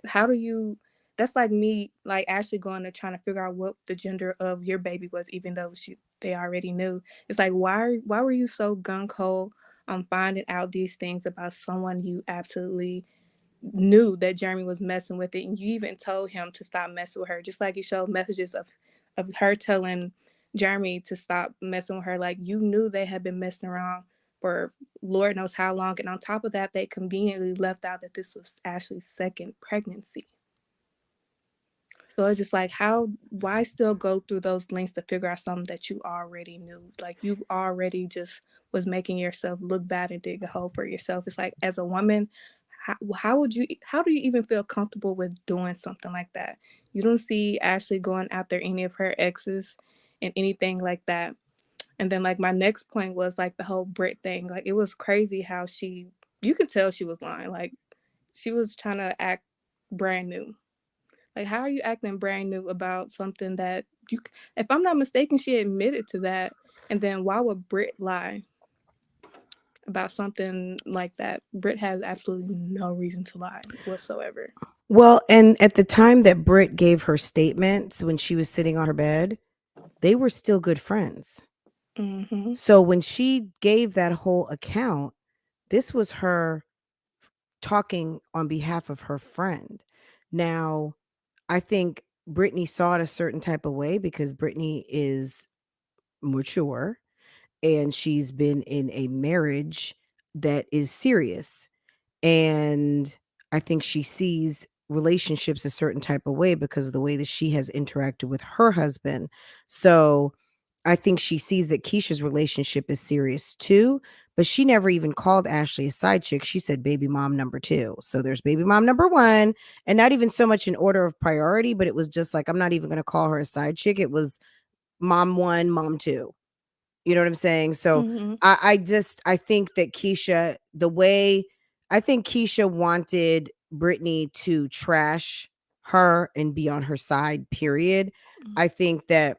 How do you that's like me, like Ashley going to trying to figure out what the gender of your baby was, even though they already knew. It's like, why were you so gung ho on finding out these things about someone you absolutely knew that Jeremy was messing with it, and you even told him to stop messing with her, just like you showed messages of her telling Jeremy to stop messing with her. Like, you knew they had been messing around for Lord knows how long, and on top of that, they conveniently left out that this was Ashley's second pregnancy. So it's just like, why still go through those lengths to figure out something that you already knew? Like, you already just was making yourself look bad and dig a hole for yourself. It's like, as a woman, how do you even feel comfortable with doing something like that? You don't see Ashley going after any of her exes and anything like that. And then, like, my next point was like the whole Brit thing. Like, it was crazy how you could tell she was lying. Like, she was trying to act brand new. Like, how are you acting brand new about something that if I'm not mistaken, she admitted to that. And then why would Brit lie about something like that? Brit has absolutely no reason to lie whatsoever. Well, and at the time that Britt gave her statements when she was sitting on her bed, they were still good friends. Mm-hmm. So when she gave that whole account, this was her talking on behalf of her friend. Now, I think Brittany saw it a certain type of way because Brittany is mature and she's been in a marriage that is serious. And I think she sees relationships a certain type of way because of the way that she has interacted with her husband. So I think she sees that Keisha's relationship is serious too, but she never even called Ashley a side chick. She said baby mom number 2. So there's baby mom number 1, and not even so much in order of priority, but it was just like, I'm not even going to call her a side chick. It was mom 1, mom 2. You know what I'm saying? So Mm-hmm. I think that I think Keisha wanted Brittany to trash her and be on her side, period. I think that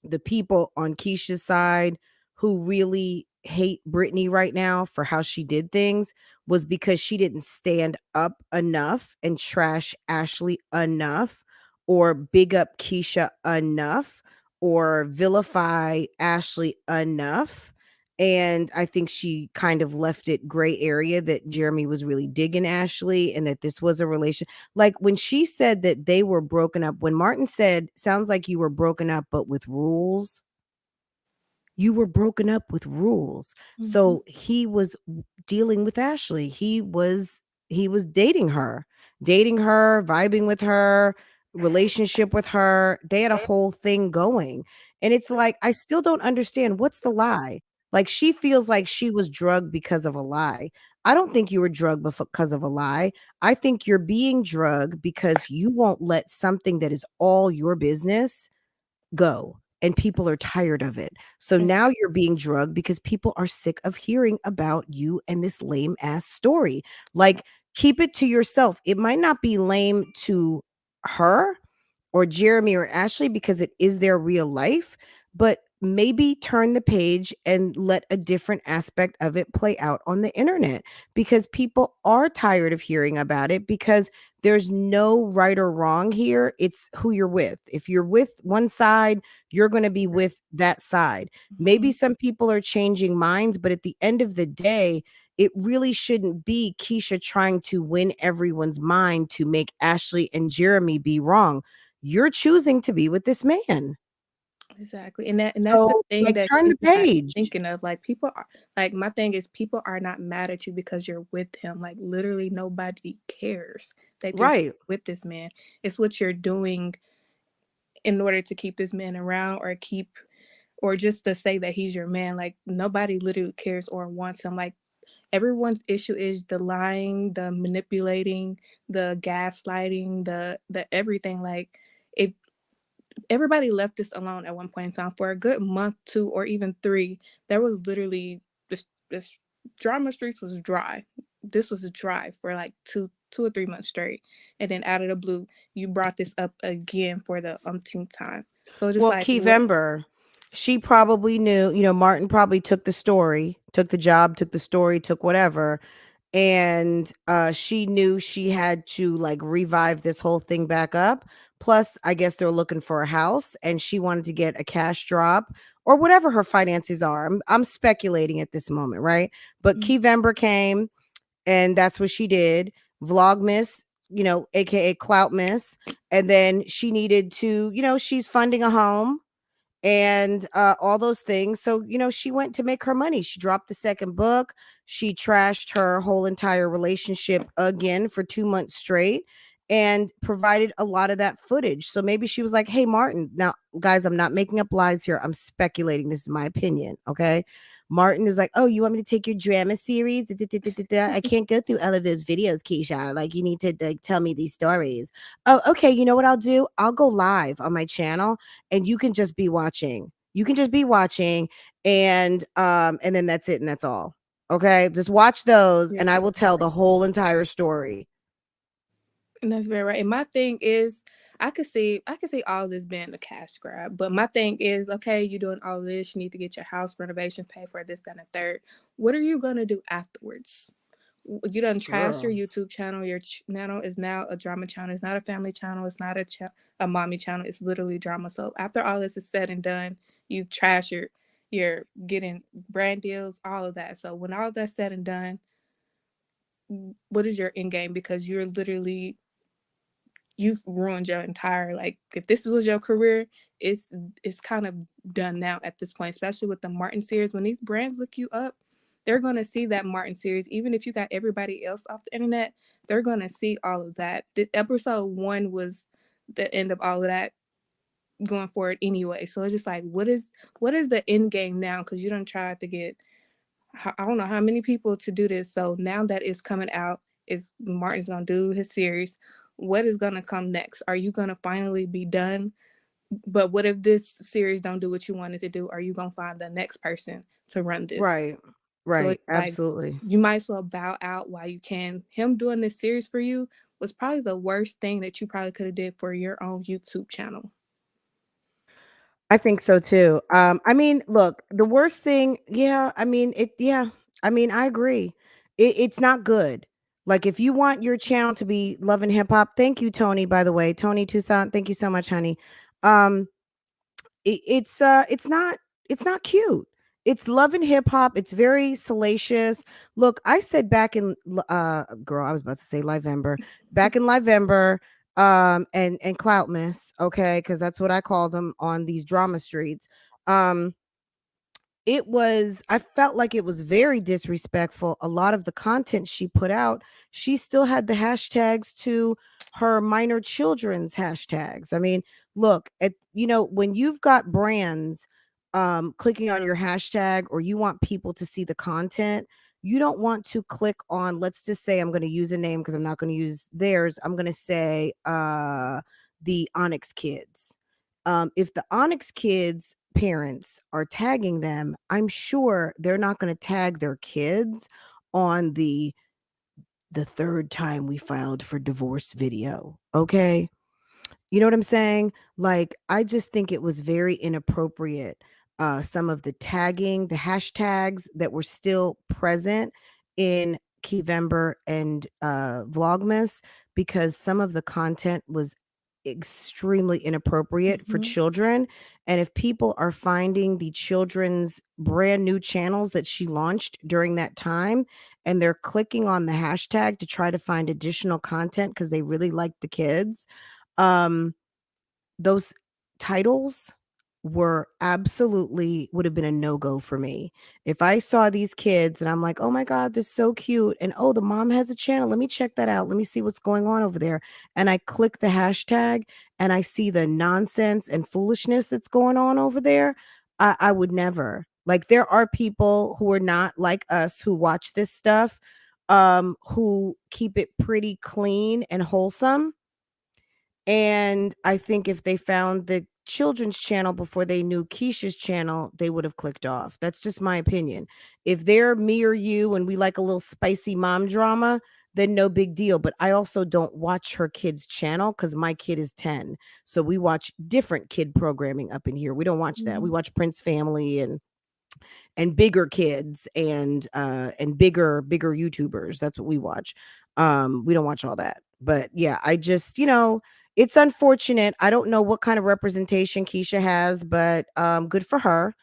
the people on Keisha's side who really hate Brittany right now for how she did things was because she didn't stand up enough and trash Ashley enough, or big up Keisha enough, or vilify Ashley enough. And I think she kind of left it gray area that Jeremy was really digging Ashley and that this was a relation. Like when she said that they were broken up, when Martin said, sounds like you were broken up, but with rules. You were broken up with rules. Mm-hmm. So he was dealing with Ashley. He was dating her, vibing with her, relationship with her. They had a whole thing going. And it's like, I still don't understand what's the lie. Like she feels like she was drugged because of a lie. I don't think you were drugged because of a lie. I think you're being drugged because you won't let something that is all your business go, and people are tired of it. So now you're being drugged because people are sick of hearing about you and this lame ass story. Like, keep it to yourself. It might not be lame to her or Jeremy or Ashley because it is their real life, but maybe turn the page and let a different aspect of it play out on the internet, because people are tired of hearing about it, because there's no right or wrong here. It's who you're with. If you're with one side, you're going to be with that side. Maybe some people are changing minds, but at the end of the day, it really shouldn't be Keisha trying to win everyone's mind to make Ashley and Jeremy be wrong. You're choosing to be with this man. Exactly. And that's the So, thing like, that turn she's the not page. thinking of. Like, people are like, my thing is, people are not mad at you because you're with him. Like, literally nobody cares that you're Right. with this man. It's what you're doing in order to keep this man around, or just to say that he's your man. Like, nobody literally cares or wants him. Like, everyone's issue is the lying, the manipulating, the gaslighting, the everything. Like, if everybody left this alone at one point in time for a good month, 2, or even 3, there was literally this drama streets was dry. This was dry for like 2 or 3 months straight, and then out of the blue, you brought this up again for the umpteenth time. So it's just Well, like, what? Keyvember, she probably knew, Martin probably took the story, took the job, took the story, took whatever. and she knew she had to like revive this whole thing back up. Plus, I guess they're looking for a house, and she wanted to get a cash drop or whatever her finances are. I'm speculating at this moment, right? But Mhm. Keyvember came, and that's what she did. Vlogmas, aka Cloutmas, and then she needed to, she's funding a home and all those things. So, she went to make her money. She dropped the second book. She trashed her whole entire relationship again for 2 months straight and provided a lot of that footage. So maybe she was like, hey, Martin. Now, guys, I'm not making up lies here. I'm speculating. This is my opinion. Okay. Martin is like, oh, you want me to take your drama series? Da, da, da, da, da, da. I can't go through all of those videos, Keesha. Like, you need to like tell me these stories. Oh, okay. You know what I'll do? I'll go live on my channel and you can just be watching. You can just be watching, and then that's it and that's all. Okay? Just watch those Yeah, and I will tell the whole entire story. and that's very right. And my thing is, I could see all this being a cash grab, but my thing is, okay, you're doing all this. You need to get your house renovation, pay for this, that, and the third. What are you gonna do afterwards? You done trash your Girl. YouTube channel. Your channel is now a drama channel. It's not a family channel. It's not a mommy channel. It's literally drama. So after all this is said and done, you've trashed you're getting brand deals, all of that. So when all that's said and done, what is your end game? Because you've ruined your entire, like, if this was your career, it's kind of done now at this point, especially with the Martin series. When these brands look you up, they're going to see that Martin series. Even if you got everybody else off the internet, they're going to see all of that. The episode 1 was the end of all of that going forward anyway. So it's just like, what is the end game now? Because you don't try to get, I don't know how many people to do this. So now that it's coming out, is Martin's gonna do his series. What is gonna come next? Are you gonna finally be done? But what if this series don't do what you wanted to do? Are you gonna find the next person to run this? Right. So Right. it's like, Absolutely. you might as well bow out while you can. Him doing this series for you was probably the worst thing that you probably could have did for your own YouTube channel. I think so too. I mean, look, the worst thing, I mean, I agree. It's not good. Like, if you want your channel to be love and hip hop, thank you, Tony, by the way. Tony Toussaint, thank you so much, honey. Um, it's not cute. It's love and hip hop. It's very salacious. Look, I said back in girl, I was about to say Livember. Back in Livember, and Cloutmas, okay, because that's what I called them on these drama streets. Um, I felt like it was very disrespectful. A lot of the content she put out, she still had the hashtags to her minor children's hashtags. I mean, look, when you've got brands clicking on your hashtag, or you want people to see the content, you don't want to click on, let's just say, I'm going to use a name because I'm not going to use theirs. I'm going to say the Onyx Kids. If the Onyx Kids parents are tagging them, I'm sure they're not going to tag their kids on the third time we filed for divorce video. Okay? You know what I'm saying? Like, I just think it was very inappropriate. Some of the tagging, the hashtags that were still present in Keyvember and Vlogmas, because some of the content was extremely inappropriate for Mm-hmm. children. And if people are finding the children's brand new channels that she launched during that time, and they're clicking on the hashtag to try to find additional content because they really like the kids, um, those titles would have been a no-go for me. If I saw these kids and I'm like, "Oh my god, they're so cute," and, "Oh, the mom has a channel. Let me check that out. Let me see what's going on over there." And I click the hashtag and I see the nonsense and foolishness that's going on over there, I would never. Like, there are people who are not like us who watch this stuff, who keep it pretty clean and wholesome, and I think if they found the children's channel before they knew Keisha's channel, they would have clicked off. That's just my opinion. If they're me or you and we like a little spicy mom drama, then no big deal. But I also don't watch her kid's channel because my kid is 10. So we watch different kid programming up in here. We don't watch that. We watch Prince Family and and bigger kids and bigger YouTubers. That's what we watch. We don't watch all that. But yeah, I just, it's unfortunate. I don't know what kind of representation Keesha has, but good for her.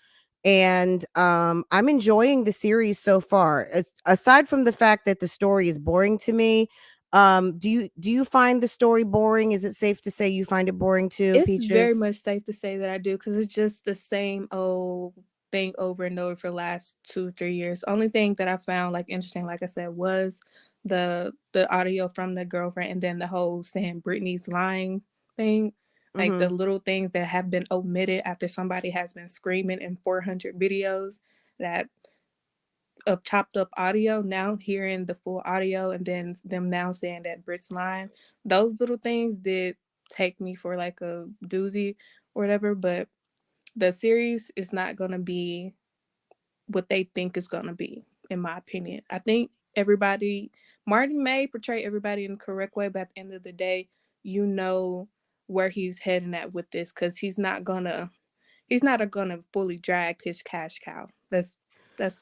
And I'm enjoying the series so far. Aside from the fact that the story is boring to me, do you find the story boring? Is it safe to say you find it boring too, It's very Peaches? much safe to say that I do, because it's just the same old thing over and over for the last 2-3 years. Only thing that I found like interesting, like I said, was the audio from the girlfriend, and then the whole saying Britney's lying thing. Like the Mm-hmm. little things that have been omitted after somebody has been screaming in 400 videos that of chopped up audio, now hearing the full audio and then them now saying that Brit's lying. Those little things did take me for like a doozy or whatever, but the series is not gonna be what they think it's gonna be, in my opinion. I think everybody, Martin may portray everybody in the correct way, but at the end of the day, you know where he's heading at with this, because he's not gonna fully drag his cash cow. That's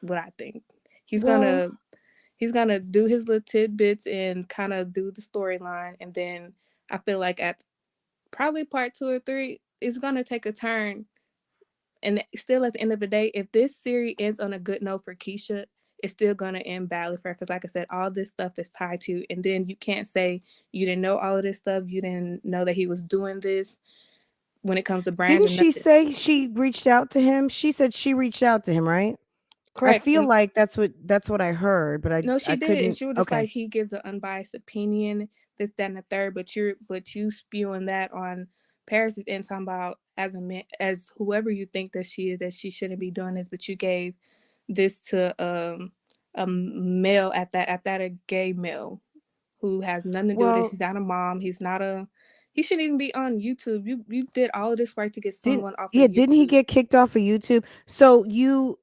what I think. He's Well, gonna he's gonna do his little tidbits and kind of do the storyline, and then I feel like at probably part 2 or 3, it's gonna take a turn. And still, at the end of the day, if this series ends on a good note for Keesha, it's still gonna end badly for her. Because, like I said, all this stuff is tied to, and then you can't say you didn't know all of this stuff. You didn't know that he was doing this when it comes to brands didn't or she nothing. say she reached out to him? She said she reached out to him, right? I Correct. feel And like that's what I heard, but I no, I she did, and couldn't. she was just Okay. like, he gives an unbiased opinion, this, that, and the third. But you spewing that on Paris and talking about as a man, as whoever you think that she is, that she shouldn't be doing this. But you gave this to a male at that a gay male who has nothing to do with this. Well, He's not a mom. He shouldn't even be on YouTube. You did all of this work to get didn't someone off of yeah, didn't he YouTube. get kicked off of YouTube? So you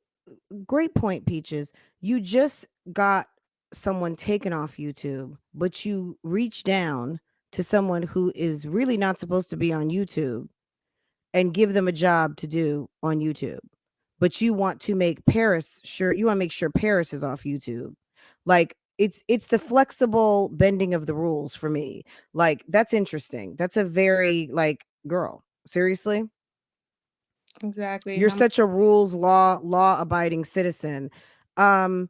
great point, Peaches. You just got someone taken off YouTube, but you reach down to someone who is really not supposed to be on YouTube and give them a job to do on YouTube. But you want to make sure Paris is off YouTube. Like it's the flexible bending of the rules for me. Like that's interesting. That's a very like girl. Seriously? Exactly, and You're I'm such a rules law abiding citizen. Um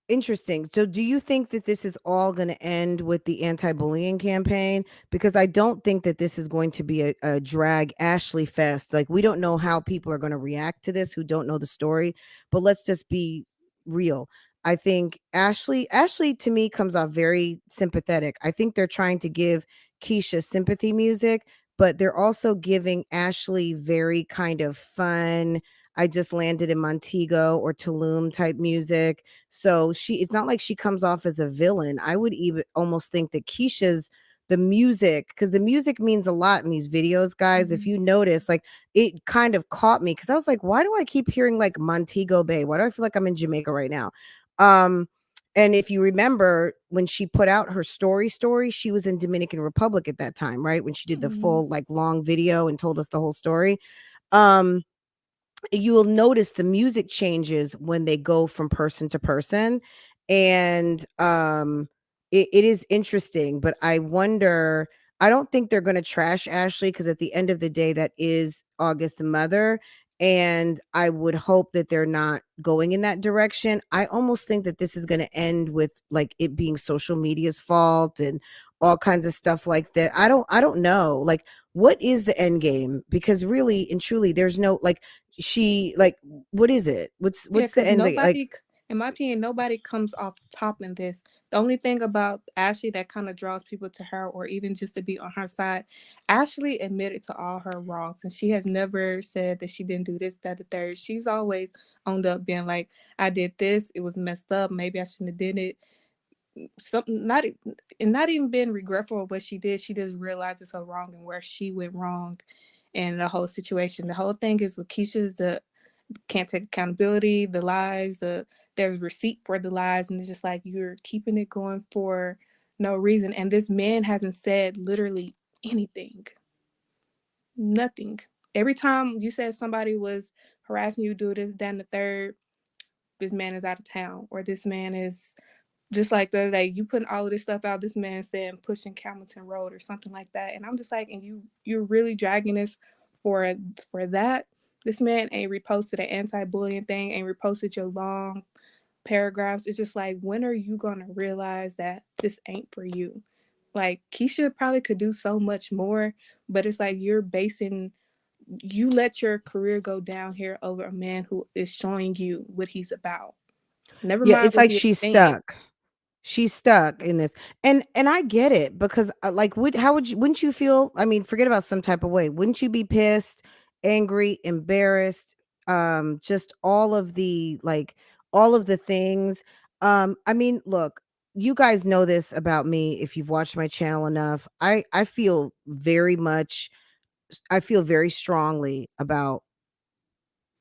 Interesting. So do you think that this is all going to end with the anti-bullying campaign? Because I don't think that this is going to be a drag Ashley fest. Like we don't know how people are going to react to this who don't know the story, but let's just be real. I think Ashley to me comes off very sympathetic. I think they're trying to give Keisha sympathy music, but they're also giving Ashley very kind of fun, I just landed in Montego or Tulum type music. So it's not like she comes off as a villain. I would even almost think that Keisha's the music, because the music means a lot in these videos, guys. If Mhm. you notice, like it kind of caught me because I was like, why do I keep hearing like Montego Bay? Why do I feel like I'm in Jamaica right now? Um, and if you remember when she put out her story, she was in Dominican Republic at that time, right? When she did the Mhm. full like long video and told us the whole story. Um, you will notice the music changes when they go from person to person, and it is interesting, but I wonder, I don't think they're going to trash Ashley because at the end of the day that is August's mother, and I would hope that they're not going in that direction. I almost think that this is going to end with like it being social media's fault and all kinds of stuff like that. I don't know, like what is the end game, because really and truly there's no like she like what is it? Yeah, What's the because end like in my opinion, nobody comes off top in this. The only thing about Ashley that kind of draws people to her, or even just to be on her side, Ashley admitted to all her wrongs, and she has never said that she didn't do this, that, the third. She's always owned up, being like, "I did this. It was messed up. Maybe I shouldn't have did it." Something not even being regretful of what she did. She just realizes her wrong and where she went wrong, and the whole situation. The whole thing is with Keisha's the can't take accountability, the lies, there's receipt for the lies, and it's just like you're keeping it going for no reason. And this man hasn't said literally anything, nothing, Every time you said somebody was harassing you, do this, then the third, this man is out of town, or this man is just like the other day, you putting all of this stuff out. This man saying pushing Camilton Road or something like that, and I'm just like, and you're really dragging this for that. This man ain't reposted an anti-bullying thing, ain't reposted your long paragraphs. It's just like, when are you gonna realize that this ain't for you? Like, Keesha probably could do so much more, but it's like you let your career go down here over a man who is showing you what he's about. Never Yeah, mind it's what like he was she's saying. stuck. She's stuck in this. And I get it because like how would you wouldn't you feel, I mean, forget about some type of way. Wouldn't you be pissed, angry, embarrassed, just all of the things. I mean, look, you guys know this about me if you've watched my channel enough. I feel very strongly about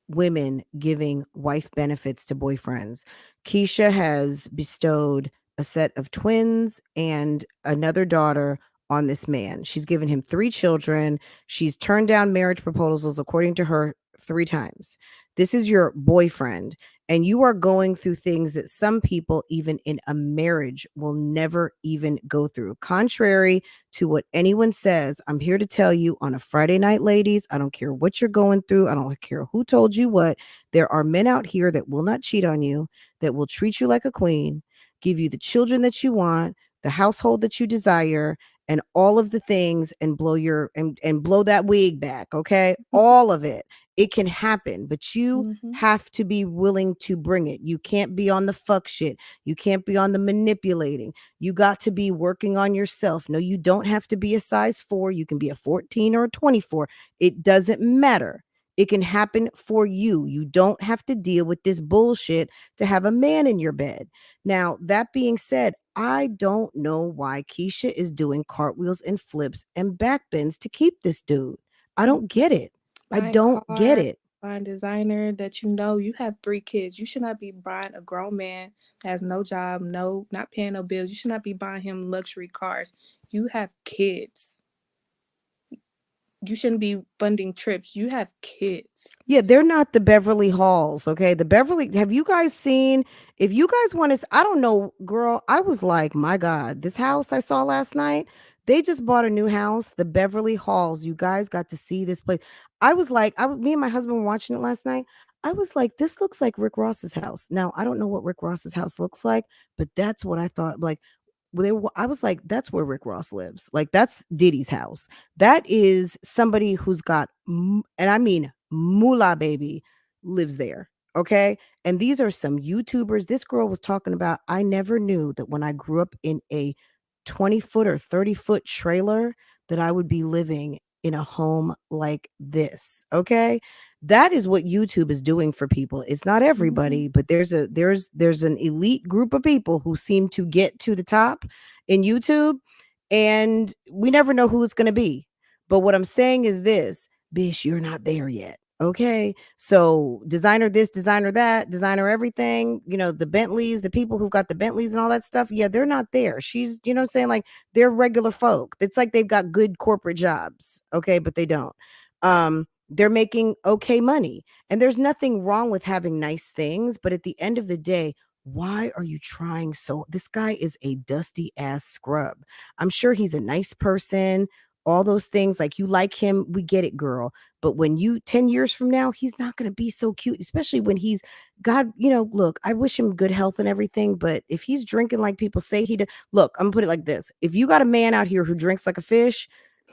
women giving wife benefits to boyfriends. Keesha has bestowed a set of twins and another daughter on this man. She's given him 3 children. She's turned down marriage proposals, according to her, 3 times. This is your boyfriend, and you are going through things that some people, even in a marriage, will never even go through. Contrary to what anyone says, I'm here to tell you on a Friday night, ladies, I don't care what you're going through. I don't care who told you what. There are men out here that will not cheat on you, that will treat you like a queen, give you the children that you want, the household that you desire, and all of the things, and blow that wig back, okay? All of it. It can happen, but you Mm-hmm. have to be willing to bring it. You can't be on the fuck shit. You can't be on the manipulating. You got to be working on yourself. No, you don't have to be a size 4. You can be a 14 or a 24. It doesn't matter. It can happen for you. You don't have to deal with this bullshit to have a man in your bed. Now, that being said, I don't know why Keesha is doing cartwheels and flips and backbends to keep this dude. I don't get it. I Buying don't get cars, it. buying designer, that you have 3 kids. You should not be buying a grown man that has no job, not paying no bills. You should not be buying him luxury cars. You have kids. You shouldn't be funding trips. You have kids. Yeah, they're not the Beverly Halls, okay? Have you guys seen, if you guys want to, I don't know, girl, I was like, my God, this house I saw last night, they just bought a new house, the Beverly Halls. You guys got to see this place. I was like, me and my husband were watching it last night. I was like, this looks like Rick Ross's house. Now, I don't know what Rick Ross's house looks like, but that's what I thought. Like, I was like, that's where Rick Ross lives. Like, that's Diddy's house. That is somebody who's got, and I mean, moolah baby lives there. Okay. And these are some YouTubers. This girl was talking about, I never knew that when I grew up in a 20-foot or 30-foot trailer, that I would be living in a home like this. Okay. That is what YouTube is doing for people. It's not Mm-hmm. everybody, but there's an elite group of people who seem to get to the top in YouTube, and we never know who it's going to be. But what I'm saying is this, bitch, you're not there yet. Okay. So designer this, designer that, designer everything, the Bentleys, the people who've got the Bentleys and all that stuff. Yeah, they're not there. She's, you know what I'm saying? Like, they're regular folk. It's like they've got good corporate jobs. Okay. But they don't. They're making okay money. And there's nothing wrong with having nice things. But at the end of the day, why are you trying so? This guy is a dusty ass scrub. I'm sure he's a nice person, all those things. Like, you like him, we get it, girl. But when you 10 years from now, he's not going to be so cute, especially when he's God, look, I wish him good health and everything. But if he's drinking like people say he did, look, I'm going to put it like this. If you got a man out here who drinks like a fish,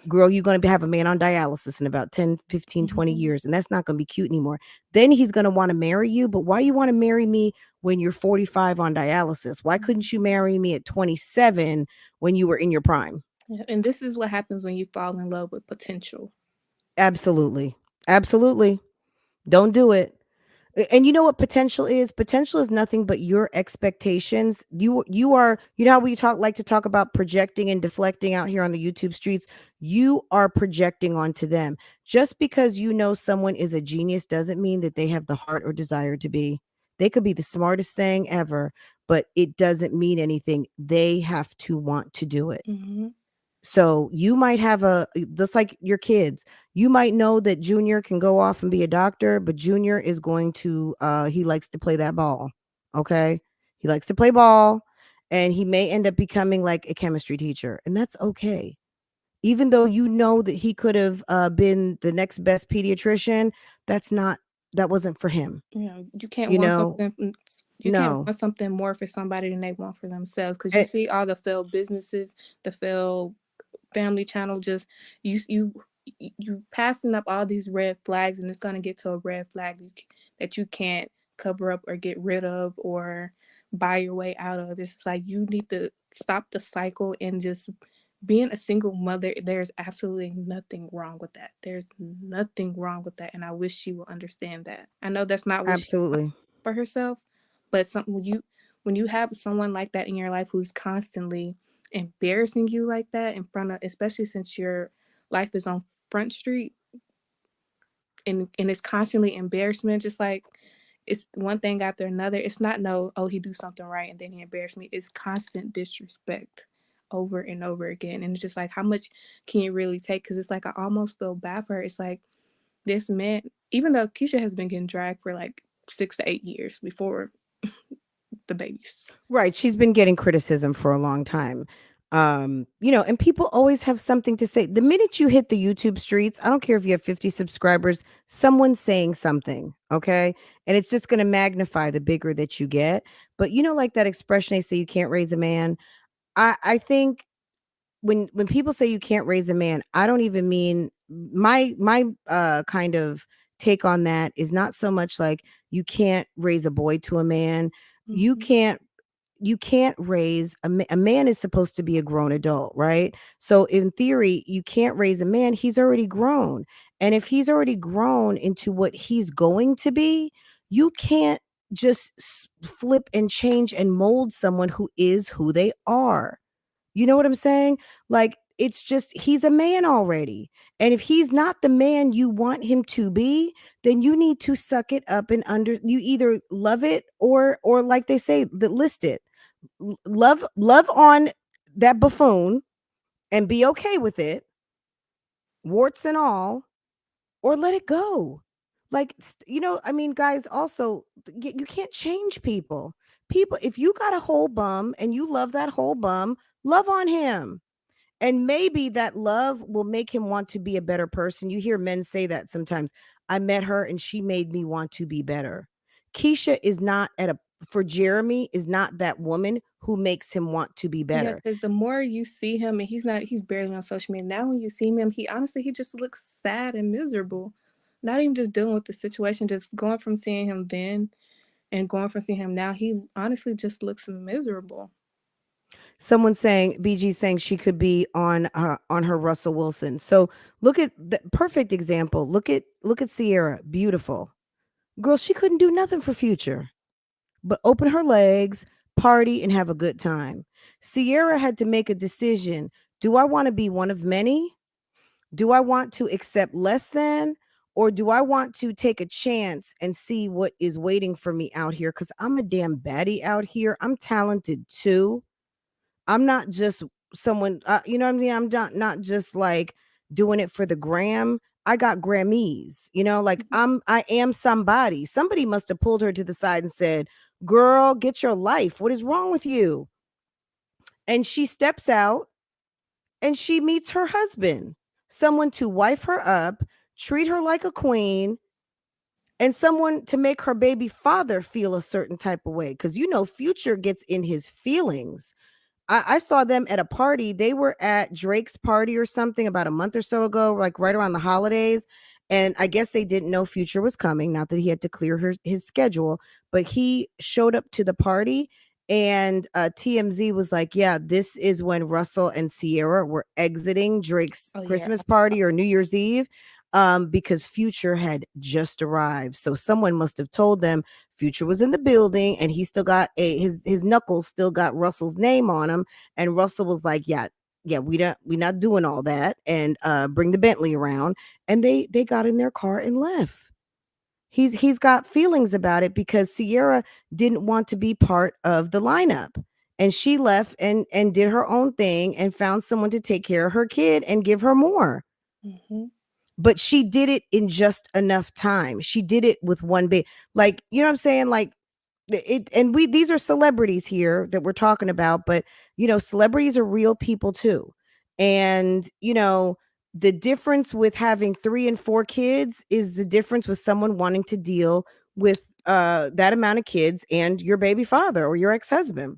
girl, you're going to have a man on dialysis in about 10, 15, 20 Mm-hmm. years. And that's not going to be cute anymore. Then he's going to want to marry you. But why you want to marry me when you're 45 on dialysis? Why couldn't you marry me at 27 when you were in your prime? Yeah, and this is what happens when you fall in love with potential. Absolutely. Absolutely. Don't do it. And you know what potential is? Potential is nothing but your expectations. You are, how we like to talk about projecting and deflecting out here on the YouTube streets. You are projecting onto them. Just because you know someone is a genius doesn't mean that they have the heart or desire to be. They could be the smartest thing ever, but it doesn't mean anything. They have to want to do it. Mm-hmm. So you might have just like your kids, you might know that Junior can go off and be a doctor, but Junior is going to he likes to play that ball. Okay? He likes to play ball, and he may end up becoming like a chemistry teacher, and that's okay. Even though you know that he could have been the next best pediatrician, that's not that wasn't for him. You know, you can't You want know? something you can't No. want something more for somebody than they want for themselves, because you Eh, see all the failed businesses, the failed family channel, just you passing up all these red flags, and it's going to get to a red flag that you can't cover up or get rid of or buy your way out of. It's just like you need to stop the cycle and just being a single mother, there's absolutely nothing wrong with that. There's nothing wrong with that, and I wish she will understand that. I know that's not what she wants absolutely. for herself, but something when you have someone like that in your life who's constantly embarrassing you like that in front of, especially since your life is on Front Street, and it's constantly embarrassment, just like it's one thing after another. It's not no, oh, he do something right and then he embarrassed me. It's constant disrespect over and over again. And it's just like, how much can you really take? Because it's like I almost feel bad for her. It's like this man, even though Keesha has been getting dragged for like 6 to 8 years before the babies. Right, she's been getting criticism for a long time. And people always have something to say. The minute you hit the YouTube streets, I don't care if you have 50 subscribers, someone's saying something, okay? And it's just going to magnify the bigger that you get. But like that expression they say you can't raise a man. I think when people say you can't raise a man, I don't even mean my kind of take on that is not so much like you can't raise a boy to a man. You Mm-hmm. can't you can't raise a man is supposed to be a grown adult, right? So in theory, you can't raise a man. He's already grown. And if he's already grown into what he's going to be, you can't just flip and change and mold someone who is who they are. You know what I'm saying? Like, it's just he's a man already. And if he's not the man you want him to be, then you need to suck it up and you either love it or like they say, the list it. Love on that buffoon and be okay with it, warts and all, or let it go. Like, I mean, guys, also, you can't change people. People, if you got a whole bum and you love that whole bum, love on him. And maybe that love will make him want to be a better person. You hear men say that sometimes. I met her and she made me want to be better. Keesha is not for Jeremy is not that woman who makes him want to be Yeah, better. because the more you see him, and he's barely on social media. Now when you see him, he honestly, he just looks sad and miserable. Not even just dealing with the situation, just going from seeing him then and going from seeing him now, he honestly just looks miserable. Someone saying BG saying she could be on her Russell Wilson. So look at the perfect example. Look at Sierra, beautiful girl. She couldn't do nothing for Future but open her legs, party, and have a good time. Sierra had to make a decision. Do I want to be one of many? Do I want to accept less than? Or do I want to take a chance and see what is waiting for me out here? Because I'm a damn baddie out here. I'm talented too. I'm not just someone, you know what I mean? I'm not just like doing it for the gram. I got Grammys, like Mhm. I am somebody. Somebody must have pulled her to the side and said, "Girl, get your life. What is wrong with you?" And she steps out and she meets her husband, someone to wife her up, treat her like a queen, and someone to make her baby father feel a certain type of way. Because Future gets in his feelings. I saw them at a party. They were at Drake's party or something about a month or so ago, like right around the holidays. And I guess they didn't know Future was coming. Not that he had to clear his schedule, but he showed up to the party. And TMZ was like, yeah, this is when Russell and Sierra were exiting Drake's Oh yeah, Christmas party or New Year's Eve, because Future had just arrived. So someone must have told them Future was in the building and he still got his knuckles still got Russell's name on him. And Russell was like, yeah, we not doing all that. And bring the Bentley around. And they got in their car and left. He's got feelings about it because Sierra didn't want to be part of the lineup. and she left and did her own thing and found someone to take care of her kid and give her more. Mhm. But she did it in just enough time. She did it with one big, like, you know what I'm saying? Like it, and we, these are celebrities here that we're talking about, but celebrities are real people too. And the difference with having 3 and 4 kids is the difference with someone wanting to deal with that amount of kids and your baby father or your ex-husband.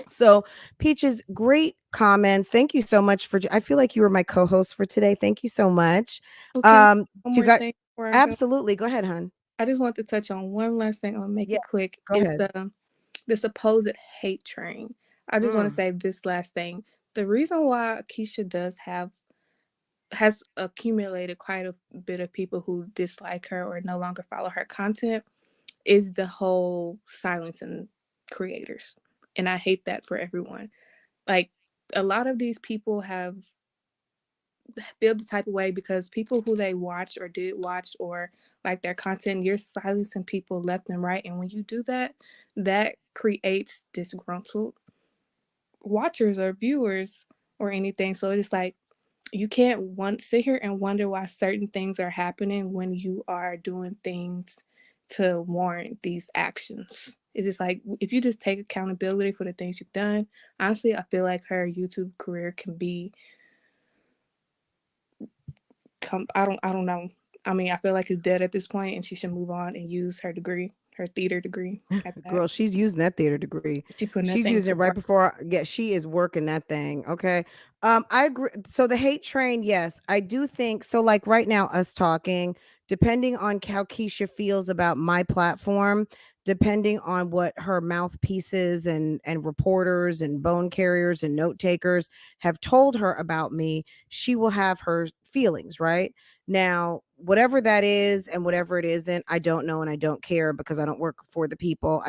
So, Peaches, great comments. Thank you so much for. I feel like you were my co-host for today. Thank you so much. Oh, can I one You more got thing before I go? absolutely. Go ahead, hon. I just want to touch on one last thing. I'll make Yeah, it quick. go Is ahead. the supposed hate train. I just want to Mm. say this last thing. The reason why Keesha has accumulated quite a bit of people who dislike her or no longer follow her content is the whole silencing creators. And I hate that for everyone. Like, a lot of these people have feel the type of way because people who they watch or did watch or like their content, you're silencing people left and right. And when you do that, that creates disgruntled watchers or viewers or anything. So it's like you can't sit here and wonder why certain things are happening when you are doing things to warrant these actions. It's just like if you just take accountability for the things you've done. Honestly, I feel like her YouTube career can be I don't know. I mean, I feel like it's dead at this point, and she should move on and use her degree, her theater degree at that. Girl, she's using that theater degree. She putting that She's thing using to it right work. before. Yeah, she is working that thing. Okay. I agree. So the hate train, yes, I do think so. Like right now, us talking, depending on how Keisha feels about my platform, depending on what her mouthpieces and reporters and bone carriers and note takers have told her about me, she will have her feelings, right? Now, whatever that is and whatever it isn't, I don't know and I don't care because I don't work for the people.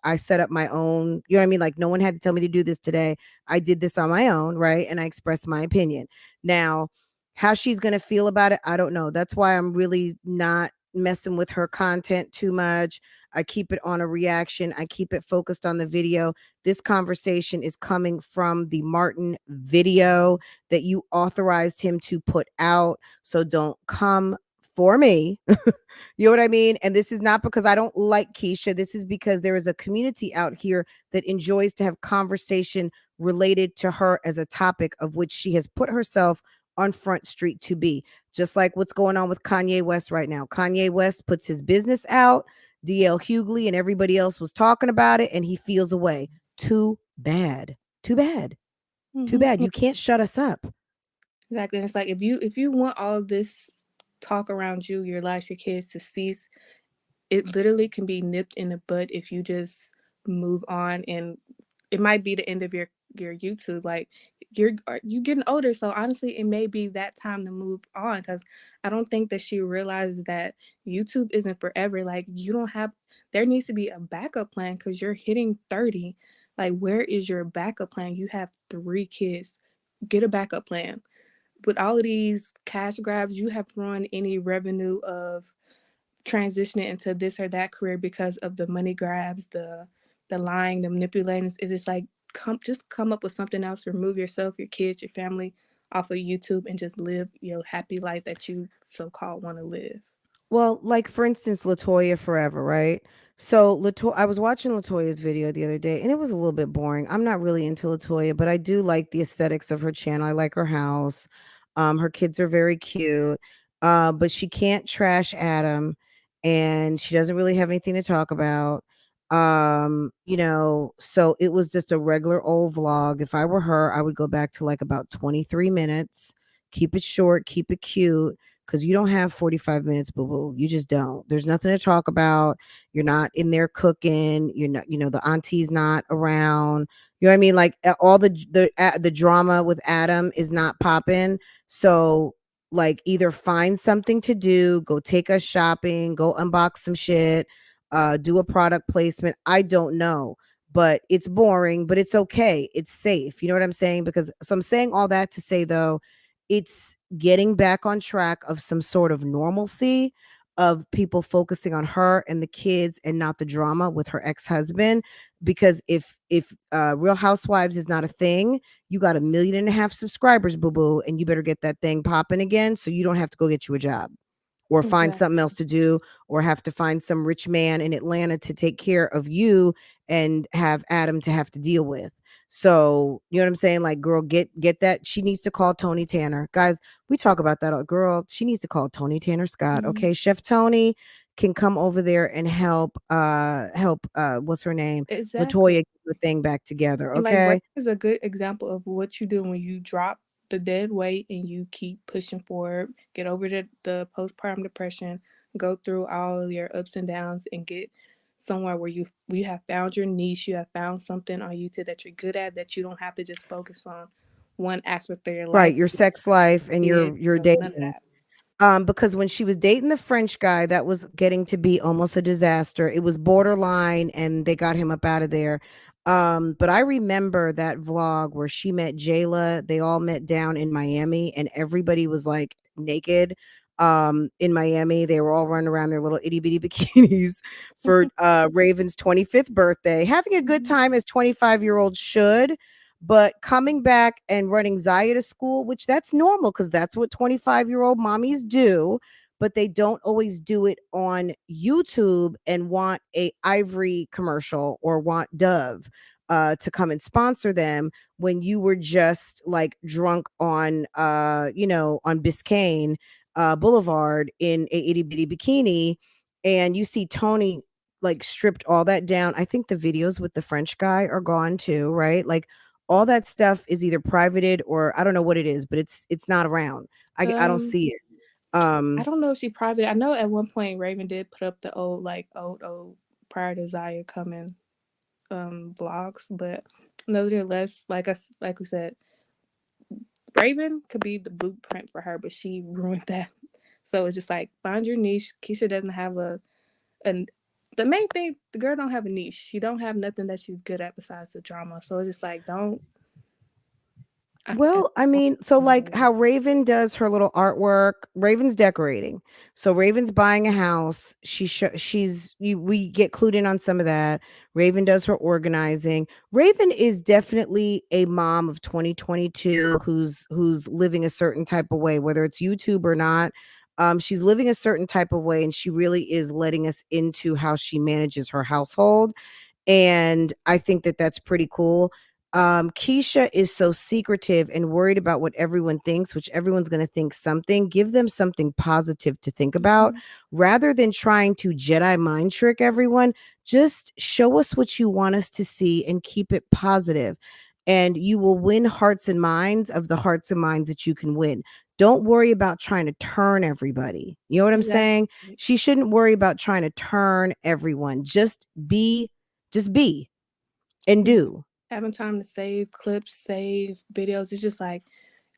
I set up my own, you know what I mean? Like no one had to tell me to do this today. I did this on my own, right? And I expressed my opinion. Now, how she's going to feel about it, I don't know. That's why I'm really not messing with her content too much. I keep it on a reaction. I keep it focused on the video. This conversation is coming from the Martin video that you authorized him to put out. So don't come for me. You know what I mean? And this is not because I don't like Keisha. This is because there is a community out here that enjoys to have conversation related to her as a topic of which she has put herself on Front Street to be. Just like what's going on with Kanye West right now. Kanye West puts his business out. DL Hughley and everybody else was talking about it, and he feels away. Too bad. Too bad. Too Mm-hmm. bad. You can't shut us up. Exactly. And it's like if you want all this talk around you, your life, your kids to cease, it literally can be nipped in the bud if you just move on. And it might be the end of your YouTube. Like you getting older, so honestly it may be that time to move on, because I don't think that she realizes that YouTube isn't forever. Like you don't have there needs to be a backup plan because you're hitting 30. Like where is your backup plan? You have 3 kids. Get a backup plan. With all of these cash grabs, you have ruined any revenue of transitioning into this or that career because of the money grabs, the lying, the manipulating. It's just like come up with something else. Remove yourself, your kids, your family off of YouTube and just live your happy life that you so called want to live. Well, like for instance, Latoya Forever, right? So I was watching Latoya's video the other day, and it was a little bit boring. I'm not really into Latoya, but I do like the aesthetics of her channel. I like her house. Her kids are very cute. But she can't trash Adam, and she doesn't really have anything to talk about. So it was just a regular old vlog. If I were her, I would go back to like about 23 minutes. Keep it short, keep it cute because you don't have 45 minutes, boo boo. You just don't. There's nothing to talk about. You're not in there cooking. You're not, the auntie's not around. You know what I mean? Like all the drama with Adam is not popping. So like either find something to do, go take us shopping, go unbox some shit, do a product placement. I don't know. But it's boring, but it's okay. It's safe. You know what I'm saying? Because so I'm saying all that to say though, it's getting back on track of some sort of normalcy. of people focusing on her and the kids and not the drama with her ex-husband. Because if Real Housewives is not a thing, you got 1.5 million subscribers, boo boo, and you better get that thing popping again so you don't have to go get you a job or find something else Exactly. to do, or have to find some rich man in Atlanta to take care of you and have Adam to have to deal with. So, you know what I'm saying? Like, girl, get that. She needs to call Tony Tanner. Guys, we talk about that. Girl, she needs to call Tony Tanner Scott. Mhm. Okay. Chef Tony can come over there and help what's her name? Latoya Exactly. get the thing back together. And like Ray Okay. is a good example of what you do when you drop the dead weight and you keep pushing forward, get over the postpartum depression, go through all your ups and downs and get somewhere where you have found your niche, you have found something on YouTube that you're good at, that you don't have to just focus on one aspect of your Right. life, Your sex life and kids, your none of dating. that. Because when she was dating the French guy, that was getting to be almost a disaster. It was borderline, and they got him up out of there. But I remember that vlog where she met Jayla. They all met down in Miami, and everybody was like naked. In Miami, they were all running around their little itty bitty bikinis for Raven's 25th birthday, having a good Mhm. time as 25-year-olds should. But coming back and running Zaya to school, which that's normal because that's what 25-year-old mommies do, but they don't always do it on YouTube and want a Ivory commercial or want Dove to come and sponsor them when you were just like drunk on on Biscayne Boulevard in a itty bitty bikini, and you see Tony like stripped all that down. I think the videos with the French guy are gone too, right? Like all that stuff is either privated or I don't know what it is, but it's not around. I don't Um, see it. I don't know if she private. I know at one point Raven did put up the old prior to Zaya coming vlogs, but nevertheless, like we said, Raven could be the blueprint for her, but she ruined that. So it's just like find your niche. Keesha doesn't have a the main thing, the girl don't have a niche. She don't have nothing that she's good at besides the drama. So it's just like don't Well, I mean, so like how Raven does her little artwork, Raven's decorating. So Raven's buying a house. We get clued in on some of that. Raven does her organizing. Raven is definitely a mom of 2022 who's living a certain type of way, whether it's YouTube or not. She's living a certain type of way, and she really is letting us into how she manages her household, and I think that that's pretty cool. Keesha is so secretive and worried about what everyone thinks, which everyone's going to think something. Give them something positive to think about Mhm. rather than trying to Jedi mind trick everyone. Just show us what you want us to see and keep it positive, and you will win hearts and minds of the hearts and minds that you can win. Don't worry about trying to turn everybody. You know what I'm saying? Exactly. She shouldn't worry about trying to turn everyone. Just be and And do. having time to save clips, save videos. It's just like,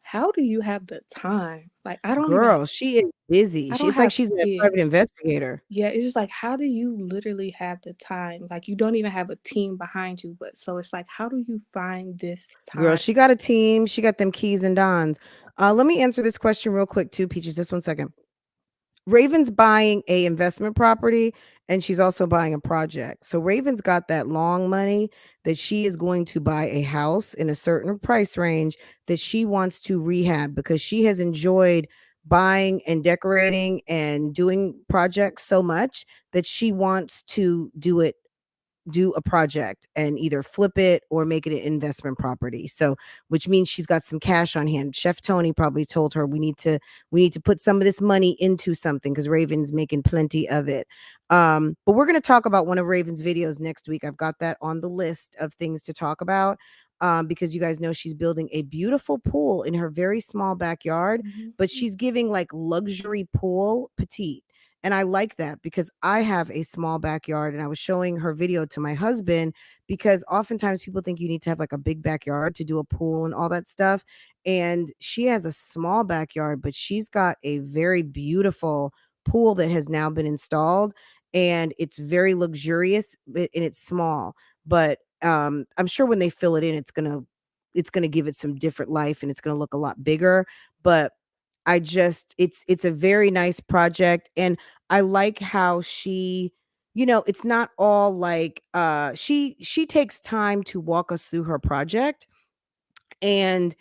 how do you have the time? Like Girl, she is busy. I don't It's like have she's a private kids. investigator. Yeah, it's just like how do you literally have the time? Like you don't even have a team behind you, but so it's like how do you find this Girl, time? she got a team. She got them keys and dons. Let me answer this question real quick too, Peaches. Just one second. Raven's buying a investment property and she's also buying a project. So Raven's got that long money that she is going to buy a house in a certain price range that she wants to rehab because she has enjoyed buying and decorating and doing projects so much that she wants to do a project and either flip it or make it an investment property. So, which means she's got some cash on hand. Chef Tony probably told her we need to put some of this money into something because Raven's making plenty of it. But we're going to talk about one of Raven's videos next week. I've got that on the list of things to talk about. Because you guys know she's building a beautiful pool in her very small backyard, Mhm. but she's giving like luxury pool petite. And I like that because I have a small backyard, and I was showing her video to my husband because oftentimes people think you need to have like a big backyard to do a pool and all that stuff. And she has a small backyard, but she's got a very beautiful pool that has now been installed, and it's very luxurious and it's small. But I'm sure when they fill it in, it's gonna give it some different life and it's gonna look a lot bigger. But it's a very nice project, and I like how she, it's not all like she takes time to walk us through her project. And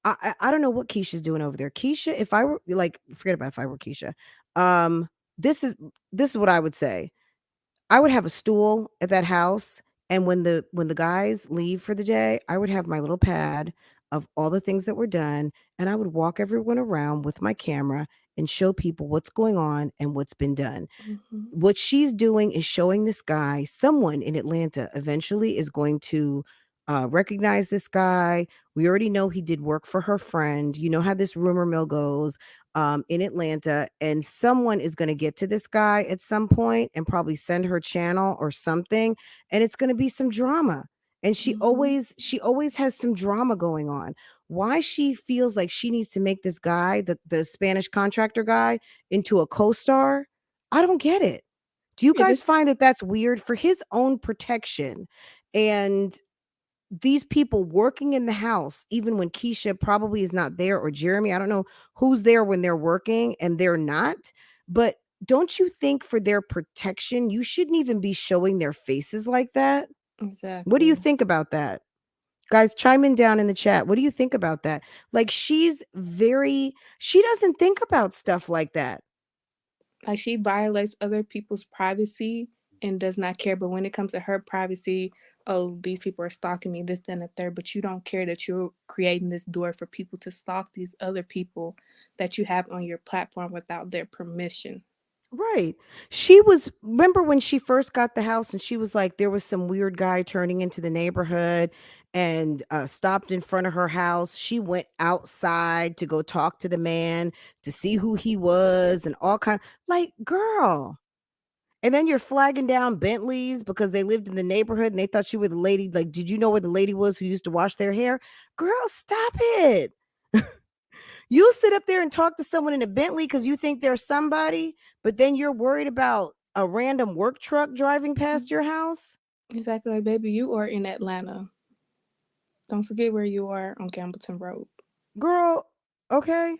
I don't know what Keisha's doing over there. Keisha, if I were like, forget about if I were Keisha. Um, this is this is what I would say. I would have a stool at that house, and when the guys leave for the day, I would have my little pad of all the things that were done, and I would walk everyone around with my camera and show people what's going on and what's been done. Mhm. What she's doing is showing this guy, someone in Atlanta eventually is going to recognize this guy. We already know he did work for her friend. You know how this rumor mill goes in Atlanta, and someone is going to get to this guy at some point and probably send her channel or something, and it's going to be some drama. And she Mhm. always she always has some drama going on. Why she feels like she needs to make this guy, the Spanish contractor guy, into a co-star, I don't get it. Do you Yeah, guys this find that that's weird for his own protection? And these people working in the house, even when Keisha probably is not there, or Jeremy, I don't know who's there when they're working and they're not. But don't you think for their protection, you shouldn't even be showing their faces like that? What do you exactly. think about that? Guys, chime in down in the chat. What do you think about that? Like, she doesn't think about stuff like that. Like she violates other people's privacy and does not care. But when it comes to her privacy, oh, these people are stalking me, this, then, and the third. But you don't care that you're creating this door for people to stalk these other people that you have on your platform without their permission. Right. She was, remember when she first got the house and she was like, there was some weird guy turning into the neighborhood and stopped in front of her house. She went outside to go talk to the man to see who he was and all kind, like, girl. And then you're flagging down Bentleys because they lived in the neighborhood and they thought you were the lady. Like, did you know where the lady was who used to wash their hair? Girl, stop it. You'll sit up there and talk to someone in a Bentley because you think they're somebody, but then you're worried about a random work truck driving past your house? Exactly. Like, baby, you are in Atlanta. Don't forget where you are on Gambleton Road. Girl, okay.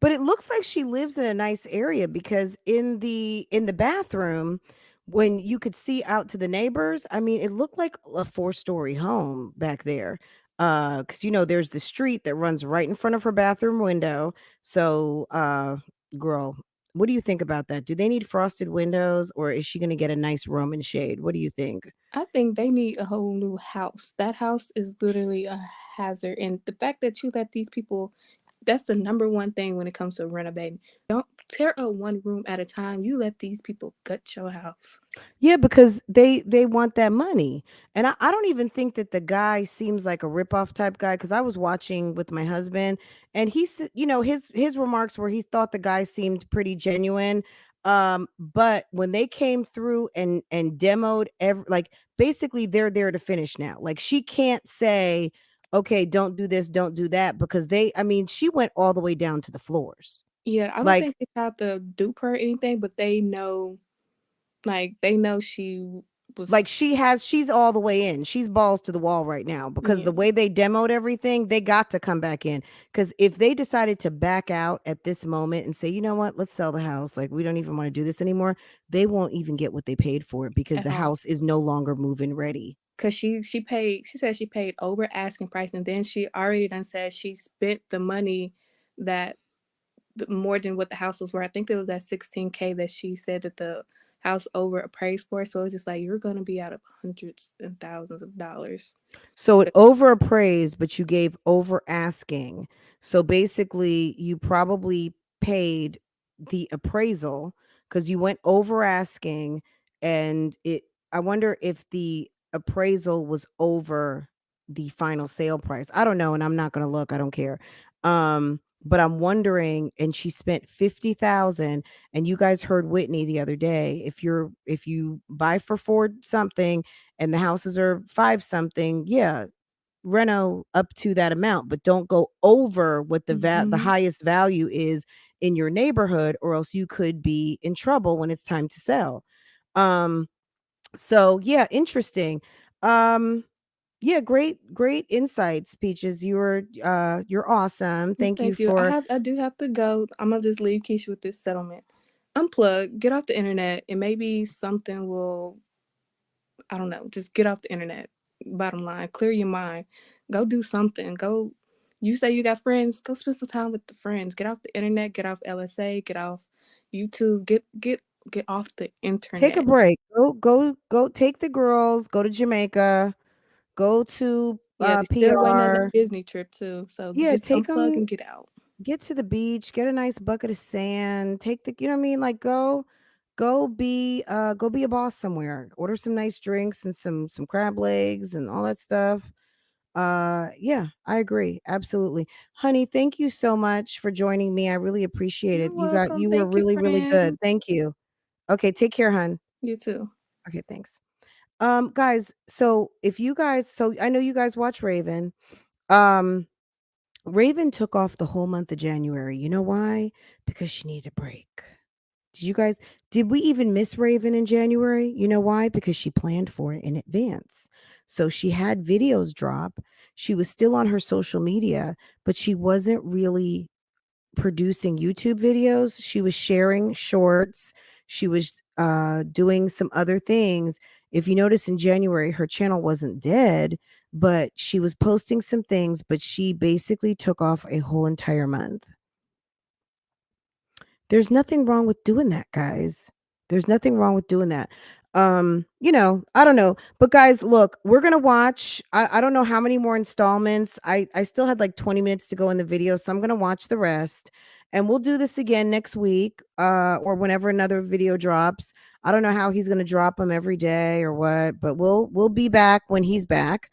But it looks like she lives in a nice area because in the bathroom, when you could see out to the neighbors, I mean, it looked like a four-story home back there. Because there's the street that runs right in front of her bathroom window. So, girl, what do you think about that? Do they need frosted windows or is she gonna get a nice Roman shade? What do you think? I think they need a whole new house. That house is literally a hazard. And the fact that you let these people, that's the number one thing when it comes to renovating. Don't tear up one room at a time. You let these people gut your house. Yeah, because they want that money. And I don't even think that the guy seems like a ripoff type guy because I was watching with my husband and his remarks were he thought the guy seemed pretty genuine. But when they came through and demoed like basically they're there to finish now. Like she can't say, okay, don't do this, don't do that, because I mean, she went all the way down to the floors. Yeah, I don't Like think they tried to dupe her or anything, but they know, like, they know she was, Like she's all the way in. She's balls to the wall right now because yeah. the way they demoed everything, they got to come back in. Because if they decided to back out at this moment and say, you know what, let's sell the house, like we don't even want to do this anymore, they won't even get what they paid for it because At the all. house is no longer moving ready. Cause she said she paid over asking price, and then she already done said she spent the money that more than what the house was worth. I think it was that 16K that she said that the house over appraised for. So it's just like you're gonna be out of hundreds and thousands of dollars. So it over appraised, but you gave over asking. So basically, you probably paid the appraisal because you went over asking, and I wonder if the appraisal was over the final sale price. I don't know, and I'm not gonna look. I don't care. But I'm wondering, and she spent 50,000. And you guys heard Whitney the other day. If you buy for four something and the houses are five something, yeah, reno up to that amount, but don't go over what the Mm-hmm. highest value is in your neighborhood, or else you could be in trouble when it's time to sell. Um, so yeah, interesting. Um, yeah, great insights, Peaches. You're awesome. Thank you Thank you. for I do have to go. I'm gonna just leave Keisha with this settlement. unplug, get off the internet, and maybe something will, I don't know, just get off the internet. Bottom line, clear your mind. Go do something. Go. You say you got friends, go spend some time with the friends. Get off the internet, get off LSA, get off YouTube, get off the Take a internet. break. Go take the girls, go to Jamaica, go to Yeah, they still waiting on that PR. Disney trip too. So Yeah, just take unplug them, and get out. get to the beach, get a nice bucket of sand, take the, you know what I mean? Like go be a boss somewhere. Order some nice drinks and some crab legs and all that stuff. Yeah, I agree. Absolutely. Honey, thank you so much for joining me. I really appreciate it. You're welcome. You were Thank you, really, really good. friend. Thank you. Okay, take care, hun. You too. Okay, thanks. Guys, so if you guys, so I know you guys watch Raven. Um, Raven took off the whole month of January. You know why? Because she needed a break. Did we even miss Raven in January? You know why? Because she planned for it in advance. So she had videos drop. She was still on her social media, but she wasn't really producing YouTube videos. She was sharing shorts. She was doing some other things. If you notice in January, her channel wasn't dead, but she was posting some things, but she basically took off a whole entire month. There's nothing wrong with doing that, guys. There's nothing wrong with doing that. I don't know. But guys, look, we're gonna watch. I don't know how many more installments. I still had like 20 minutes to go in the video, so I'm gonna watch the rest. And we'll do this again next week, or whenever another video drops. I don't know how he's gonna drop them every day or what, but we'll be back when he's back,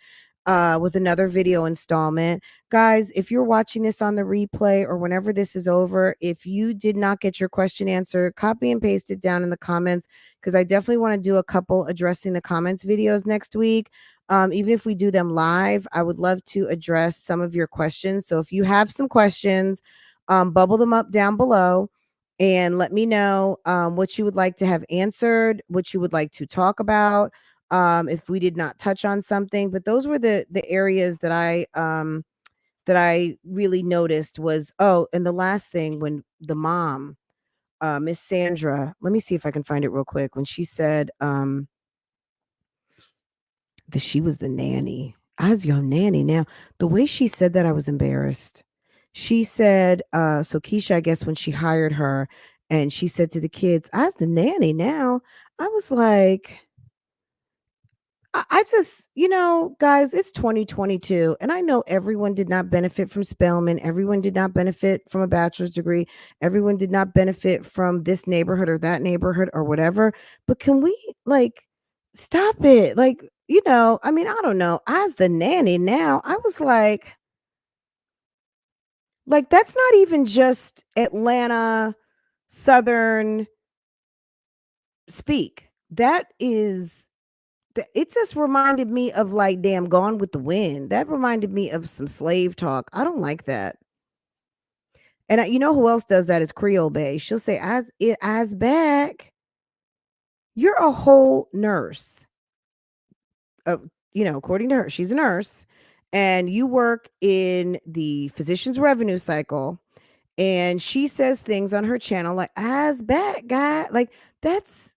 with another video installment. Guys, if you're watching this on the replay or whenever this is over, if you did not get your question answered, copy and paste it down in the comments, because I definitely want to do a couple addressing the comments videos next week. Even if we do them live, I would love to address some of your questions. So if you have some questions, bubble them up down below and let me know what you would like to have answered, what you would like to talk about, if we did not touch on something. But those were the areas that I really noticed was, oh, and the last thing, when the mom, Miss Sandra, let me see if I can find it real quick, when she said that she was the nanny. I was your nanny. Now, the way she said that, I was embarrassed. She said, so Keesha, I guess when she hired her, and she said to the kids, I was the nanny now. I was like, I just, guys, it's 2022, and I know everyone did not benefit from Spelman. Everyone did not benefit from a bachelor's degree. Everyone did not benefit from this neighborhood or that neighborhood or whatever. But can we, like, stop it? Like, I mean, I don't know. As the nanny now, I was like, that's not even just Atlanta, Southern speak. That is it just reminded me of, like, damn, Gone with the Wind. That reminded me of some slave talk. I don't like that. And you know who else does that is Creole Bay. She'll say, as back. You're a whole nurse. Uh, according to her, she's a nurse, and you work in the physician's revenue cycle. And she says things on her channel like, as back, guy. Like, that's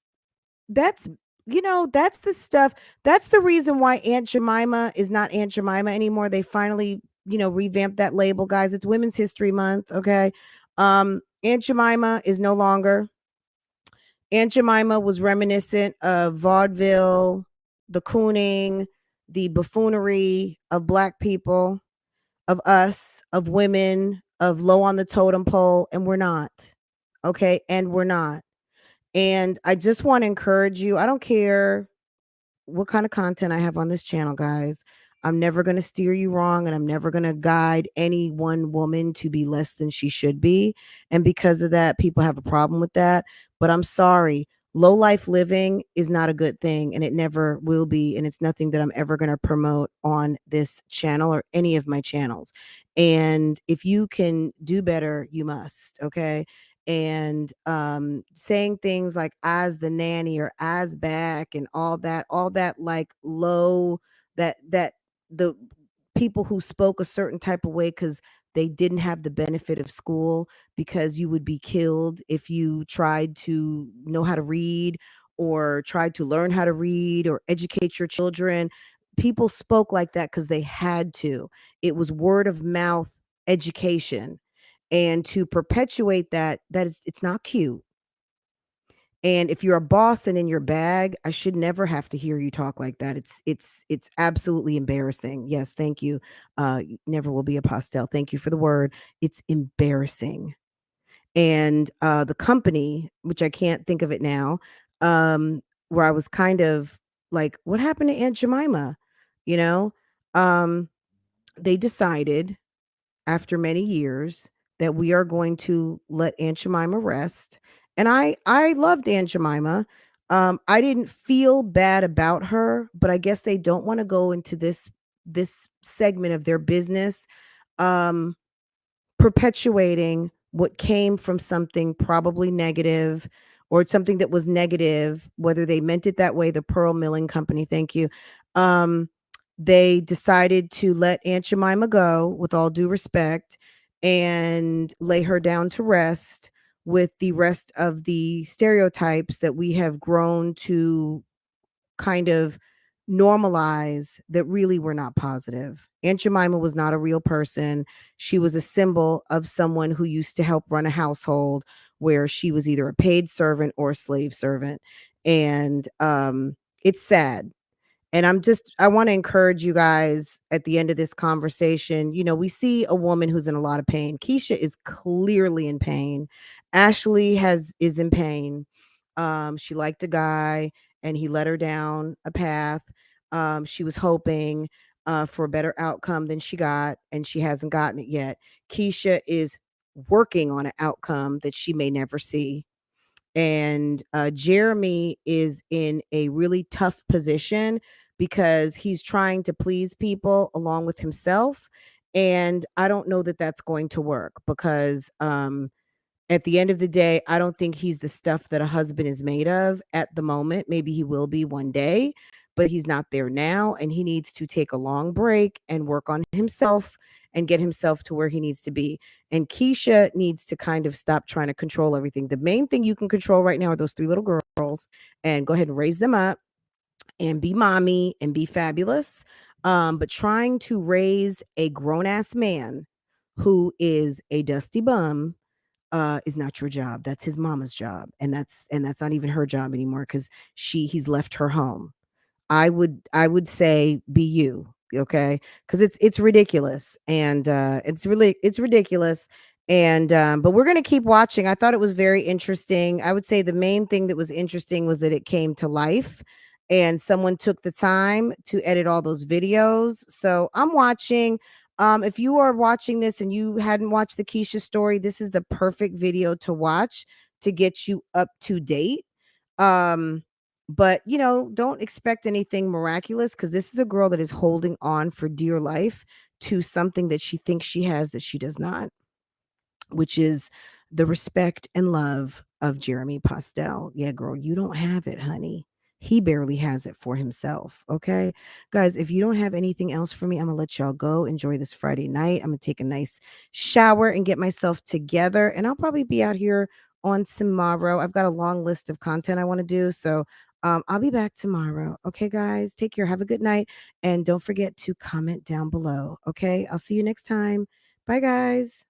That's that's the stuff. That's the reason why Aunt Jemima is not Aunt Jemima anymore. They finally, revamped that label, guys. It's Women's History Month, okay? Aunt Jemima is no longer. Aunt Jemima was reminiscent of vaudeville, the cooning, the buffoonery of black people, of us, of women, of low on the totem pole, and we're not. Okay? And we're not. And I just want to encourage you. I don't care what kind of content I have on this channel, guys. I'm never going to steer you wrong, and I'm never going to guide any one woman to be less than she should be. And because of that, people have a problem with that. But I'm sorry. Low life living is not a good thing, and it never will be. And it's nothing that I'm ever going to promote on this channel or any of my channels. And if you can do better, you must. Okay. And saying things like as the nanny or as back and all that like low, that the people who spoke a certain type of way because they didn't have the benefit of school because you would be killed if you tried to know how to read or tried to learn how to read or educate your children. People spoke like that because they had to. It was word of mouth education. And to perpetuate that, it's not cute. And if you're a boss and in your bag, I should never have to hear you talk like that. It's absolutely embarrassing. Yes, thank you. Never will be a pastel. Thank you for the word. It's embarrassing. And the company, which I can't think of it now, where I was kind of like, what happened to Aunt Jemima? You know, um, they decided after many years that we are going to let Aunt Jemima rest. And I loved Aunt Jemima. I didn't feel bad about her, but I guess they don't want to go into this segment of their business, um, perpetuating what came from something probably negative or something that was negative, whether they meant it that way. The Pearl Milling Company, thank you. Um, they decided to let Aunt Jemima go, with all due respect, and lay her down to rest with the rest of the stereotypes that we have grown to kind of normalize that really were not positive. Aunt Jemima was not a real person. She was a symbol of someone who used to help run a household where she was either a paid servant or a slave servant. And it's sad. And I want to encourage you guys at the end of this conversation. You know, we see a woman who's in a lot of pain. Keesha is clearly in pain. Ashley is in pain. She liked a guy and he led her down a path. She was hoping for a better outcome than she got, and she hasn't gotten it yet. Keesha is working on an outcome that she may never see. And Jeremy is in a really tough position because he's trying to please people along with himself. And I don't know that that's going to work because at the end of the day, I don't think he's the stuff that a husband is made of at the moment. Maybe he will be one day, but he's not there now. And he needs to take a long break and work on himself and get himself to where he needs to be. And Keesha needs to kind of stop trying to control everything. The main thing you can control right now are those 3 little girls, and go ahead and raise them up and be mommy and be fabulous. But trying to raise a grown ass man who is a dusty bum is not your job. That's his mama's job. And that's not even her job anymore because he's left her home. I would say be you, okay? Because it's ridiculous, and it's ridiculous, and but we're gonna keep watching. I thought it was very interesting. I would say the main thing that was interesting was that it came to life, and someone took the time to edit all those videos. So I'm watching. If you are watching this and you hadn't watched the Keesha story, this is the perfect video to watch to get you up to date. Um, but, don't expect anything miraculous because this is a girl that is holding on for dear life to something that she thinks she has that she does not, which is the respect and love of Jeremy Postel. Yeah, girl, you don't have it, honey. He barely has it for himself. Okay. Guys, if you don't have anything else for me, I'm going to let y'all go. Enjoy this Friday night. I'm going to take a nice shower and get myself together. And I'll probably be out here on tomorrow. I've got a long list of content I want to do. So I'll be back tomorrow. Okay, guys. Take care. Have a good night. And don't forget to comment down below. Okay. I'll see you next time. Bye, guys.